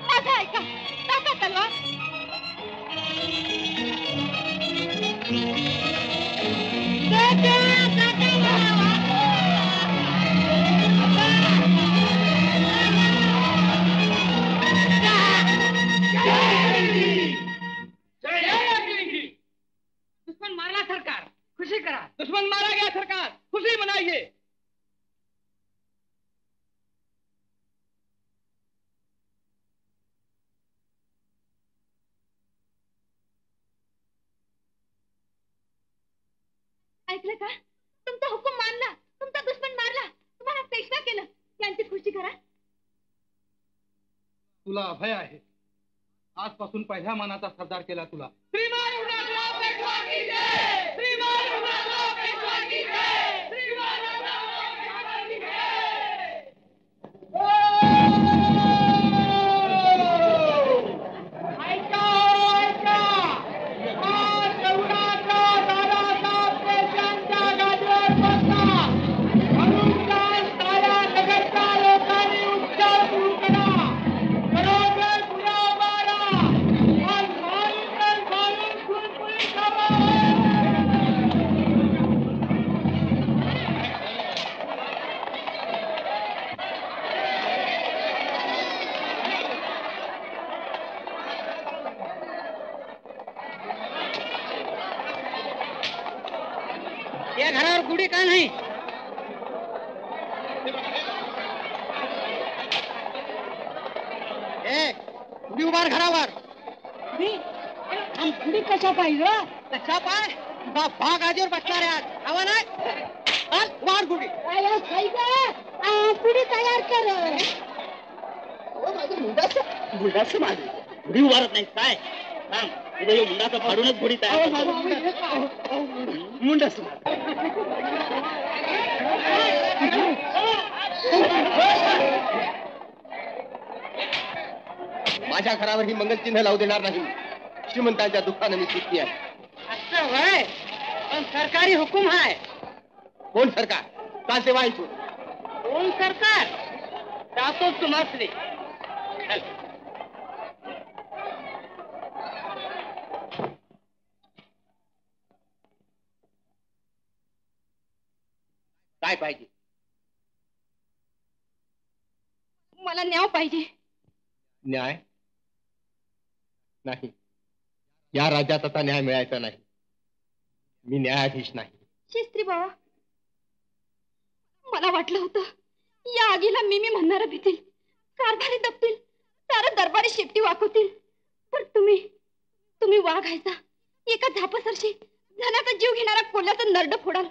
Speaker 3: माझा ऐका. टाका तलवार.
Speaker 2: दुश्मन मारला सरकार खुशी करा. दुश्मन मारा गया सरकार खुशी मनाइए.
Speaker 3: ऐकलं का? तुमचा हुकूम मानला. तुमचा दुश्मन मारला. तुम्हाला पेशवा केलं. यांची खुशी करा.
Speaker 6: तुला अभय आहे. आजपासून पहिल्या मानाचा सरदार केला तुला.
Speaker 2: या घरावर गुढी का नाही? गुढी उभार घरावर. गुढी कशा पाहिजे? कशा पाय भाग आजीवर बसणार आहे. हवा नाही उभार गुढी.
Speaker 3: पुढे तयार कर.
Speaker 9: मुंडाचं माझं गुढी उभारत नाही काय सांग. तुझं मुंडाचं फाडूनच गुढी तयार मुंडच
Speaker 4: माझ्या घरावर ही मंगलचिन्ह लावू देणार नाही. श्रीमंतांच्या दुःखानं मी सुखी आहे.
Speaker 2: असं होय पण सरकारी हुकूम आहे.
Speaker 4: कोण सरकार? चालते वाईट.
Speaker 2: कोण सरकार? जातोच तुम्हासले.
Speaker 4: काय पाहिजे?
Speaker 3: मला न्याय पाहिजे.
Speaker 4: न्याय नाही. या राज्यात आता न्याय मिळायचा नाही. मी न्यायाधीश नाही.
Speaker 3: शास्त्री बाबा मला वाटलं होतं या आगीला मी म्हणणार भीतील. कारभारी दबतील. सारा दरबारी शेपटी वाकवतील. पण तुम्ही वाघायचा एका झापासरशी धनाचा जीव घेणारा कोल्ह्याचा नरड फोडाल.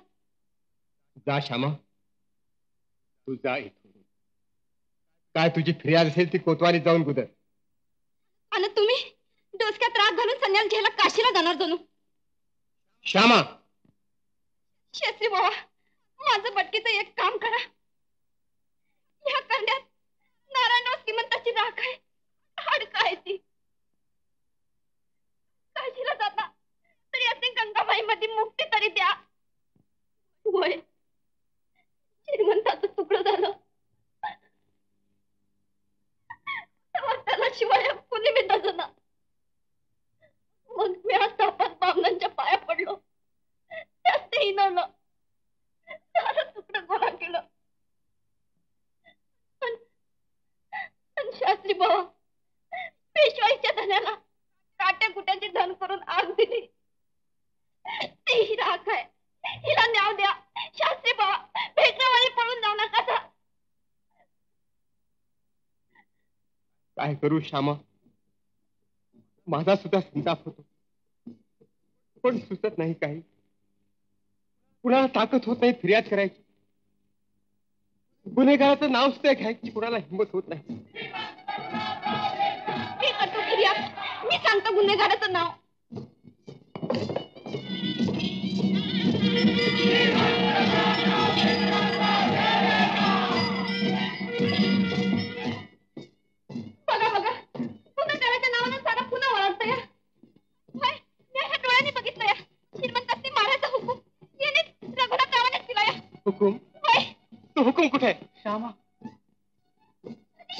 Speaker 4: जा श्यामा तू जा इथून. काय तुझी फिर्याद असेल ती कोतवालीत जाऊन गुदर.
Speaker 3: आणि तुम्ही डोसक्यात राग घालून संन्यास घ्यायला काशीला जाणार जणू.
Speaker 4: श्यामा
Speaker 3: शास्त्री बाबा माझं बटकीचं एक काम करा. या करण्यात नारायणराव श्रीमंताची राख आहे. हाडकं आहे ती. काशीला जाता तरी असे गंगाबाई मध्ये मुक्ती तरी द्या. वय श्रीमंताचं तुकडं झालं. त्याला शिवाय कुणी मी दजना. मग मी आज तापात बामणांच्या पाया पडलो. त्यात ते हिनवलं. सारं तुकडं गोळा केलं. पण शास्त्री बाबा पेशवाईच्या धन्याला काट्या कुट्याची धन करून आग दिली. ती ही राख आहे. हिला न्याव द्या. शास्त्री बाबा भेटण्यावाली पळून जाऊ नका.
Speaker 4: काय करू श्यामा? माझा सुद्धा संताप होतो पण सुचत नाही काही. कुणाला ताकद होत नाही फिर्याद करायची. गुन्हेगाराचं नाव सुद्धा घ्यायची कुणाला हिंमत होत नाही.
Speaker 3: मी करतो फिर्याद. मी सांगतो गुन्हेगाराचं नाव.
Speaker 4: हुकूम तो हुकूम कुठे आहे?
Speaker 8: श्यामा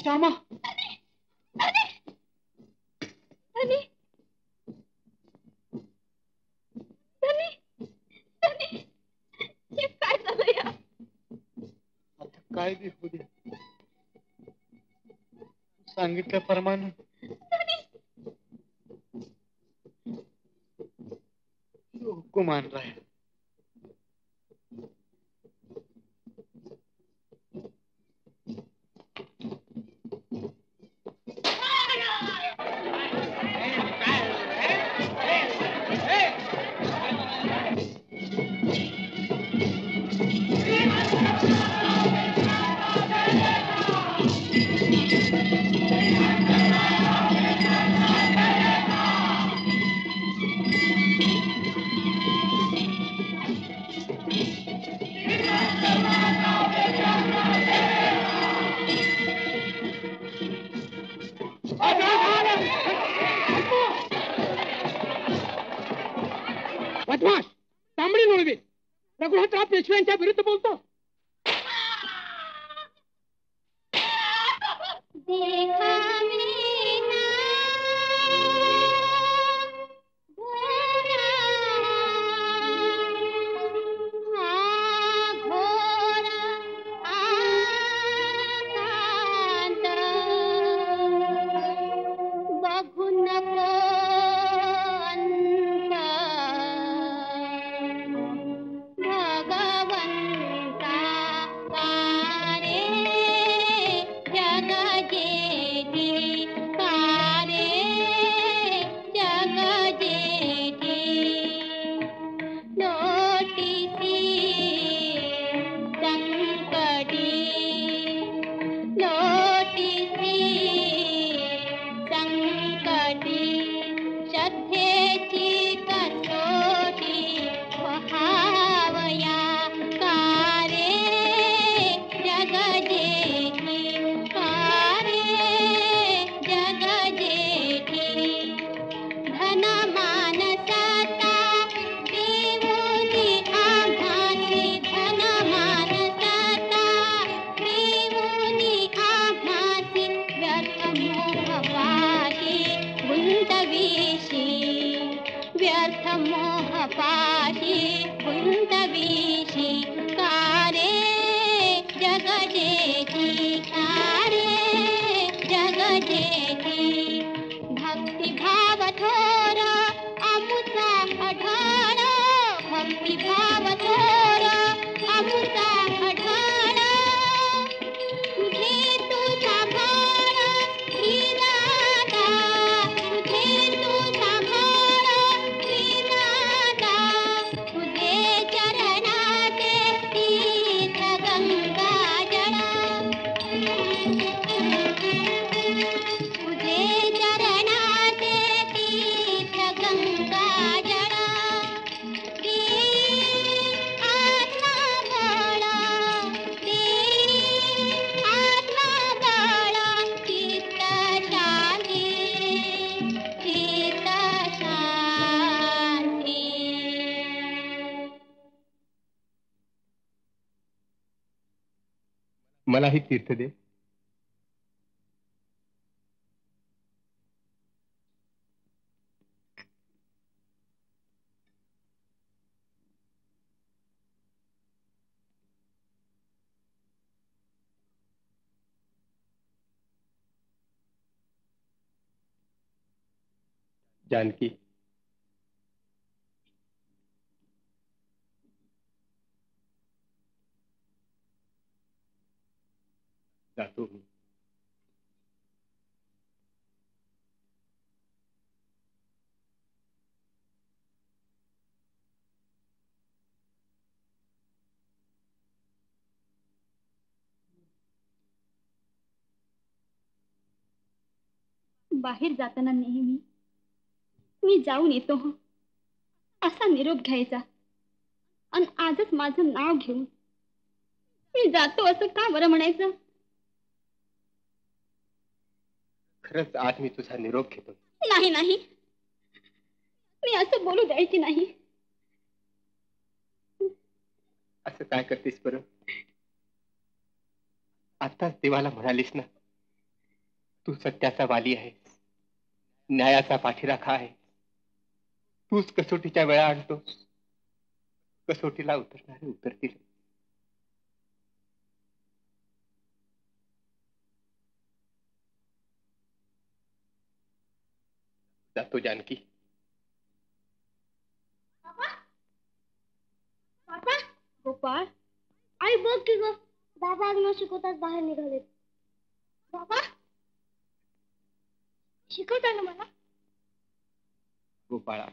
Speaker 8: श्यामा
Speaker 5: धनी धनी धनी हे काय झालं या?
Speaker 8: आता काय बी होऊ दे, सांगितल्याप्रमाणे हुकूम आणलाय.
Speaker 2: बदमाश, तांबडी नोळवी, रघुनाथराव पेशव्यांच्या विरुद्ध बोलतो.
Speaker 5: देखा मीना घोरा हा घोरा आकांत बघू नको अंत भगवंता कारे जग जेठी कारे जग जेठी लोटीसी संकटी लोटीसी संकटी श्रद्धेची कसोटी वहावया कारे जग जेठी कारे जग जेठी धन मान सता देवोनी आभासी धन मान सता देवोनी आभासी व्यर्थ मोह पाही गुंतविषी व्यर्थ मोह पाही गुंतविषी कारे जग जेठी कारे जग जेठी भक्ति भाव थोर अमुता अढाळ भक्ति भाव थोर अमुता अढाळ तुझे तुझा भाळ श्रीनादा तुझे तुझा भाळ श्रीनादा तुझे चरणाचे तीर्थ गंगा जळ तुझे चरणाचे तीर्थ गंगा जळ दे आत्मा बळ दे आत्मा बळ चित्त शांती चित्त शांती.
Speaker 4: मलाही तीर्थ दे. जानकी, जातो मी.
Speaker 5: बाहेर जाताना नेहमी मी जाऊन येतो हं असा निरोप घ्यायचा आणि आजच माझं नाव घेऊन मी जातो असं का बरं म्हणायचं?
Speaker 4: खरंच आज मी तुझा निरोप घेतो.
Speaker 5: नाही नाही मी असं बोलू द्यायची नाही.
Speaker 4: असं काय करतेस बरं? आताच देवाला म्हणालीस ना, तू सत्याचा वाली आहेस, न्यायाचा पाठीराखा आहे. तूच कसोटीच्या वेळा आणतोस, कसोटीला उतरणारे उतरतील. जातो जानकी.
Speaker 5: गोपाळ, आई बघ की ग, बाबा आज न शिकवताच बाहेर निघाले. बाबा शिकवता ना मला?
Speaker 4: गोपाळा,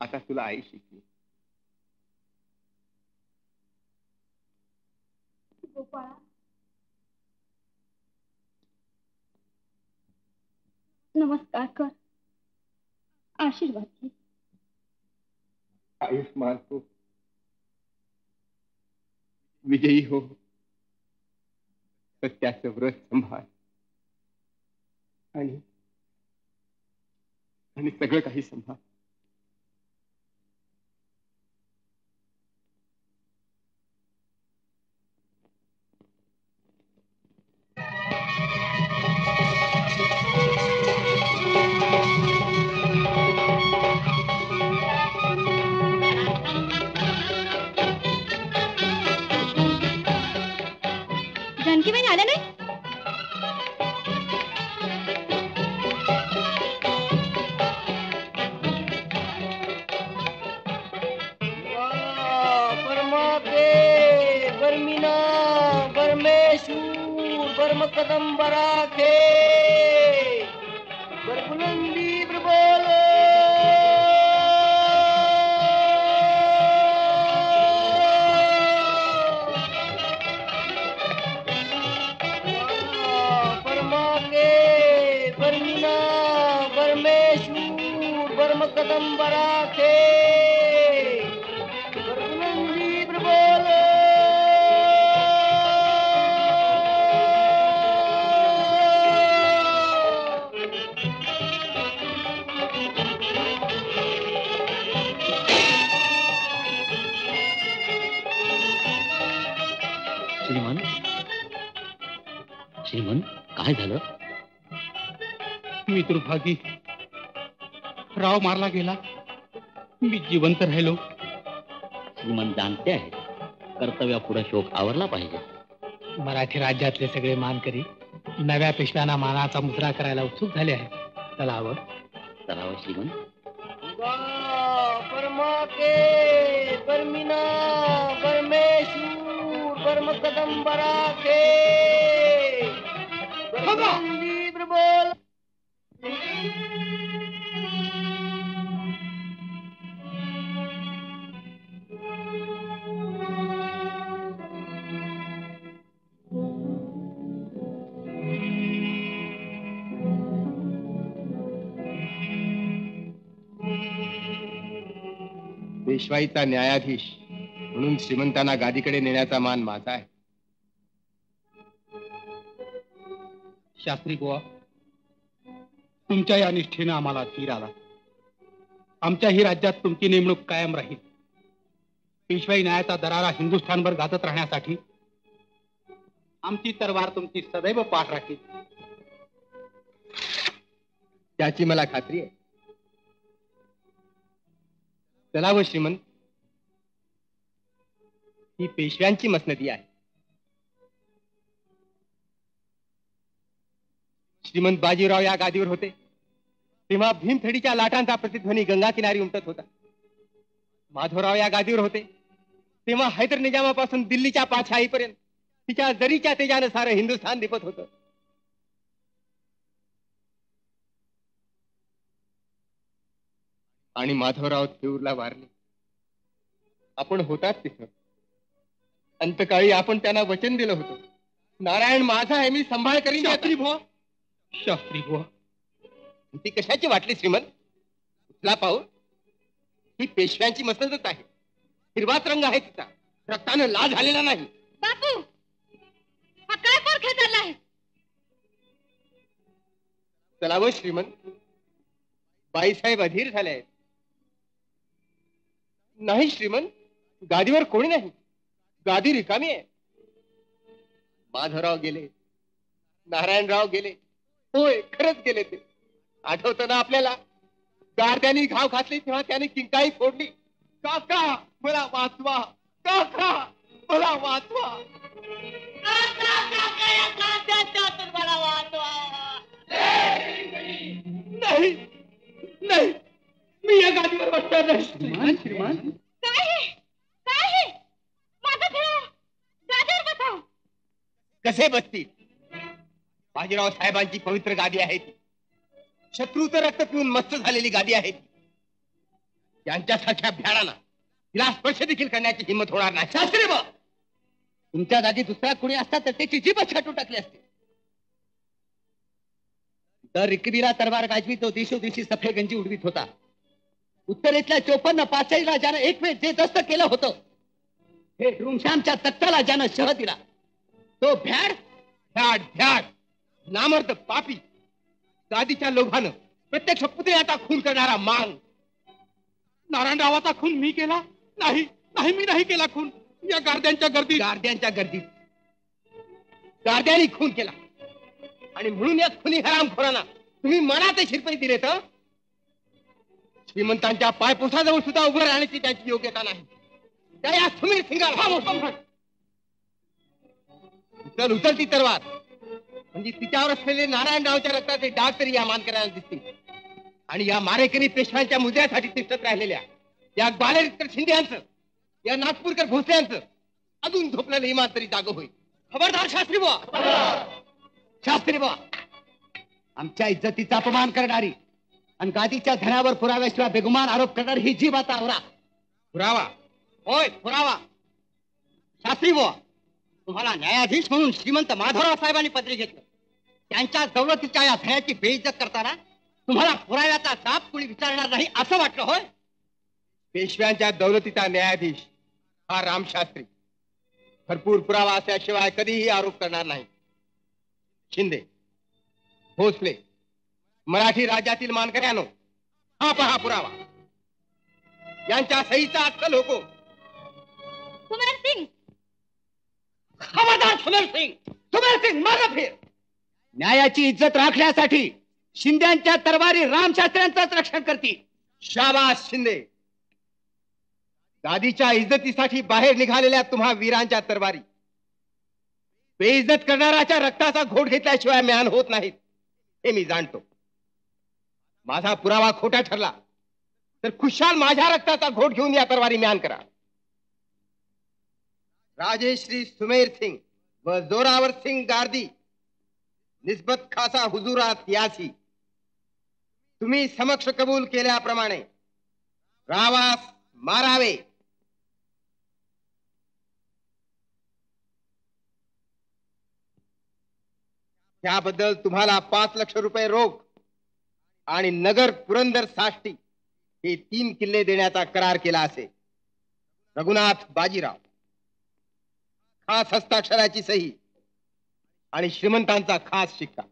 Speaker 4: आता तुला आई शिकली.
Speaker 5: गोपाळा, नमस्कार कर, आशीर्वाद घे.
Speaker 4: आयुष्मान हो, विजयी हो, सत्याचं व्रत संभाळ आणि सगळं काही संभाळ.
Speaker 3: जानकीबाई आल्या नाही?
Speaker 1: बर्मिना बरमेशूर बर्म कदम बराखे बरबुलंदी प्रबल बर्मिना बरमेशूर बर्म कदम बराखे बरबुलंदी प्रबल.
Speaker 9: श्रीमन, श्रीमन, काय झालं?
Speaker 6: मी दुर्भागी, राव मारला गेला, मी जिवंत राहिलो.
Speaker 9: श्रीमन जाणते आहे, कर्तव्यापुढे शोक आवरला पाहिजे.
Speaker 6: मराठी राज्यातले सगळे मानकरी नव्या पेशव्यांना मानाचा मुजरा करायला उत्सुक झाले आहेत. चला हवं.
Speaker 9: चलावं श्रीमन.
Speaker 1: परमाके बर्मिना बरमेशूर बर्म कदम बराखे बरबुलंदी प्रबल.
Speaker 4: पेशवाईचा न्यायाधीश म्हणून श्रीमंतांना गादीकडे नेण्याचा मान माझा आहे.
Speaker 6: शास्त्री बुवा, तुमच्या या निष्ठेनं आम्हाला धीर आला. आमच्याही राज्यात तुमची नेमणूक कायम राहील. पेशवाई न्यायाचा दरारा हिंदुस्थानभर गाजत राहण्यासाठी आमची तरवार तुमची सदैव पाठ राखील.
Speaker 4: त्याची मला खात्री आहे. चला व श्रीमंत, ही पेशव्यांची मसनदी आहे. श्रीमंत बाजीराव या गादीवर होते तेव्हा भीमथडीच्या लाटांचा प्रतिध्वनी गंगा किनारी उमटत होता. माधवराव या गादीवर होते तेव्हा हैदर निजामापासून दिल्लीच्या पातशाहीपर्यंत तिच्या जरीच्या तेजानं सारं हिंदुस्थान दिपत होतं. आणि माधवराव थेऊरला वारले. आपण होतात तिथं. अंतकाळी आपण त्यांना वचन दिलं होतं, नारायण माझा आहे, मी सांभाळ करीन.
Speaker 6: शास्त्री बुवा,
Speaker 4: ती कशाची वाटली श्रीमंत? उचला पाहू, ही पेशव्यांची मसनदच आहे. हिरवाच रंग आहे तिचा, रक्तानं लाल झालेला नाही.
Speaker 3: बापू, हा काय पोरखा चालला आहे?
Speaker 4: चला व श्रीमंत, बाईसाहेब अधीर झाले आहेत. नाही श्रीमंत, गादीवर कोणी नाही, गादी रिकामी आहे. माधवराव गेले, नारायणराव गेले, होय खरंच गेले. ते आठवतं ना आपल्याला? गारद्यांनी घाव घातली तेव्हा त्याने किंकाळी फोडली, काका मला वाचवा, काका मला वाचवा. नाही नाही, मी या गादीवर बसणार नाही.
Speaker 8: श्रीमान
Speaker 5: काय हे? काय हे? माझं खेळ गादीवर बसाव.
Speaker 4: कसे बसतील? बाजीराव साहेबांची पवित्र गादी आहे ती. शत्रूचं रक्त पिऊन मस्त झालेली गादी आहे ती. यांच्यासारख्या भ्याडांना तिला स्पर्श देखील करण्याची हिंमत होणार नाही. शास्त्री बा, तुमच्या जागी दुसरा कोणी असता तर त्याची जीभच छाटून टाकली असते. तर रिकबीला तरवार गाजवी तो दिवशी सफेगंजी उडवीत होता. उत्तरेतल्या 54 पाचहीला ज्यानं एक वेळ जे दस्त केलं होतं, हे रुमशामच्या तख्ताला ज्यानं शह दिला, तो भ्याड भ्याड भ्याड नामर्द पापी, गादीच्या लोभानं प्रत्यक्ष पुतळ्याचा खून करणारा मांग.
Speaker 6: नारायणरावाचा खून मी केला नाही? नाही, मी नाही केला खून. या गार्द्यांच्या गर्दीत
Speaker 4: गार्द्यांनी खून केला. आणि म्हणून या खुनी हरामखोरांना तुम्ही मनात शिरपणी दिले तर श्रीमंतांच्या पायपोसाजवळ सुद्धा उभं राहण्याची त्याची योग्यता नाही. त्या या सुमीर सिंगाला उचलती तरवार म्हणजे तिच्यावर असलेले नारायणरावच्या रक्ताचे डाग तरी या मानकऱ्यांना दिसतील. आणि या मारेकरी पेशव्यांच्या मुद्द्यासाठी तिष्ठत राहिलेल्या या ग्वालेरकर शिंदे यांचं, या नागपूरकर भोसले यांचं अजून झोपलेलं इमान तरी जागं होईल. खबरदार शास्त्री बुवा, शास्त्री बुवा, आमच्या इज्जतीचा अपमान करणारी आणि गादीच्या धनावर पुराव्याशिवाय बेगुमान आरोप करणारी ही जीभ आता आवरा. पुरावा? होय पुरावा. शास्त्री बुवा, तुम्हाला न्यायाधीश म्हणून श्रीमंत माधवराव साहेबांनी पदरी घेतलं. त्यांच्या दौलतीच्या या धन्याची बेइज्जत करताना तुम्हाला पुराव्याचा साप कुणी विचारणार नाही असं वाटलं होय? पेशव्यांच्या दौलतीचा न्यायाधीश हा रामशास्त्री भरपूर पुरावा असल्याशिवाय कधीही आरोप करणार नाही. शिंदे, भोसले, मराठी राज्यातील मानकऱ्यानो, हा पहा पुरावा. यांच्या सहीचा अक्कल होको.
Speaker 5: सुमेर सिंग,
Speaker 4: खबरदार सुमेर सिंग, सुमेर सिंग मागे फिर. न्यायाची इज्जत राखण्यासाठी शिंद्यांच्या तरवारी रामशास्त्र्यांचंच रक्षण करतील. शाबास शिंदे. गादीच्या इज्जतीसाठी बाहेर निघालेल्या तुम्हा वीरांच्या तरवारी बेइज्जत करणाऱ्याच्या रक्ताचा घोट घेतल्याशिवाय म्यान होत नाहीत हे मी जाणतो. माझा पुरावा खोटा ठरला तर खुशाल माझ्या रक्ताचा घोट घेऊन या तरवारी म्यान करा. राजेश्री सुमेर सिंग व जोरावर सिंग गार्दी निस्बत खासा हुजुरात यासी तुम्ही समक्ष कबूल केल्याप्रमाणे रावास मारावे. त्याबद्दल तुम्हाला 5 लाख रुपये रोख आणि नगर पुरंदर साष्टी हे 3 किल्ले देण्याचा करार केला असे. रघुनाथ बाजीराव. खास हस्ताक्षराची सही आणि श्रीमंतांचा खास शिक्का.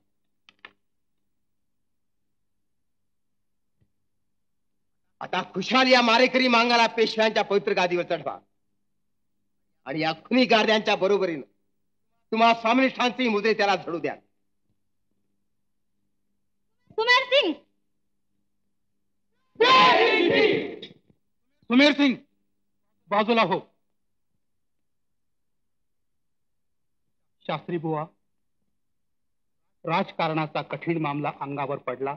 Speaker 4: आता खुशाल या मारेकरी मांगाला पेशव्यांच्या पवित्र गादीवर चढवा आणि या खुनी गार्द्यांच्या बरोबरीनं तुम्हा स्वामिनिष्ठांचे मुद्दे त्याला झडू द्या.
Speaker 5: सुमेर सिंग,
Speaker 6: सुमेर सिंग बाजूला हो. शास्त्री बुवा, राजकारणाचा कठीण मामला अंगावर पडला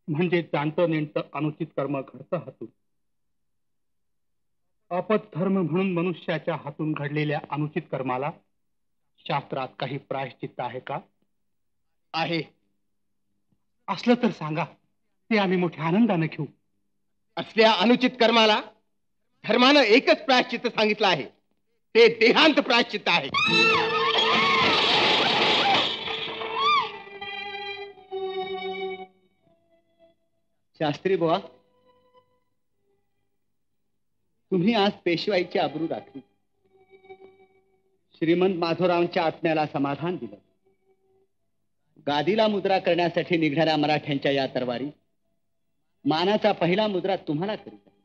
Speaker 6: म्हणजे जाणतं नेणतं अनुचित कर्म घडतं हातून. अपधर्म म्हणून मनुष्याच्या हातून घडलेल्या अनुचित कर्माला शास्त्रात काही प्रायश्चित्त आहे का?
Speaker 4: आहे.
Speaker 6: असलं तर सांगा, ते आम्ही मोठ्या आनंदाने घेऊ.
Speaker 4: असल्या अनुचित कर्माला धर्मानं एकच प्रायश्चित्त सांगितलं आहे, ते देहांत प्रायश्चित्त आहे. शास्त्री बुवा, तुम्ही आज पेशवाईची आबरू राखली, श्रीमंत माधवरावांच्या आत्म्याला समाधान दिलं. गादीला मुद्रा करण्यासाठी निघणाऱ्या मराठ्यांच्या या तरवारी
Speaker 1: मानाचा पहिला मुद्रा तुम्हाला करीत आहे.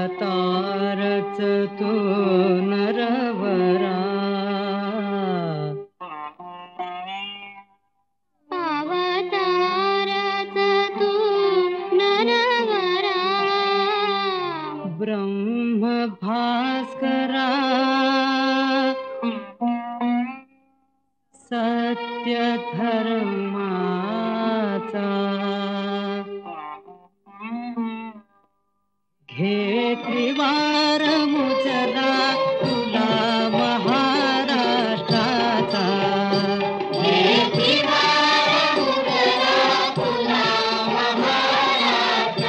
Speaker 7: अवतारच तो नरवरा
Speaker 5: अवतारच तू नरवरा
Speaker 7: ब्रह्म भास्करा सत्य धर्माचा घे त्रिवार मुजरा तुला महाराष्ट्राचा घे त्रिवार मुजरा तुला महाराष्ट्राचा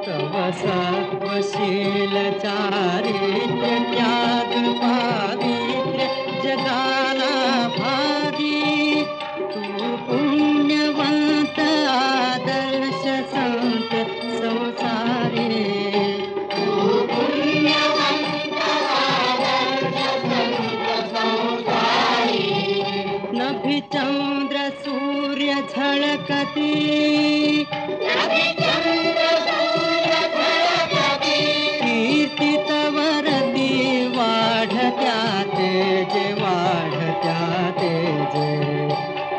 Speaker 7: तव सत्वशील चारित्र्य त्याग पावित्र्य जगाला भावी तू पुण्यवंत आदर्श संत संसारी तू पुण्यवंत आदर्श संत संसारी नभी चंद्र सूर्य झळकती नभी चंद्र सूर्य झळकती कीर्ती तवरती वाढत्या तेजे वाढत्या तेजे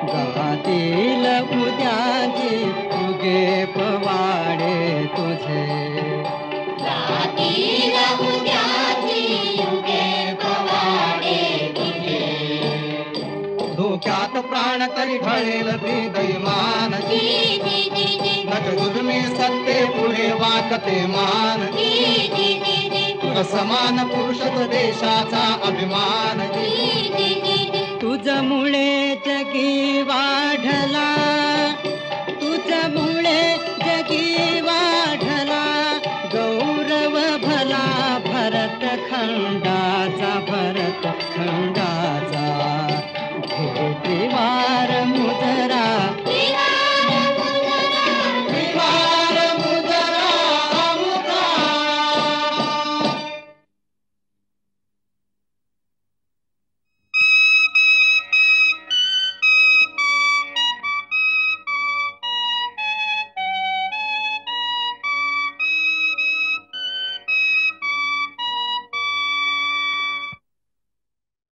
Speaker 7: गातील उद्याची तुगे पवाडे तुझे गातील उद्याची तुगे पवाडे तुझे धोक्यात प्राण तरी ढळेल ते दैमान नट दुर्मी सत्ते पुढे वाकते मान तुझ समान पुरुषच देशाचा अभिमान तुझ मुळे जगी वाढला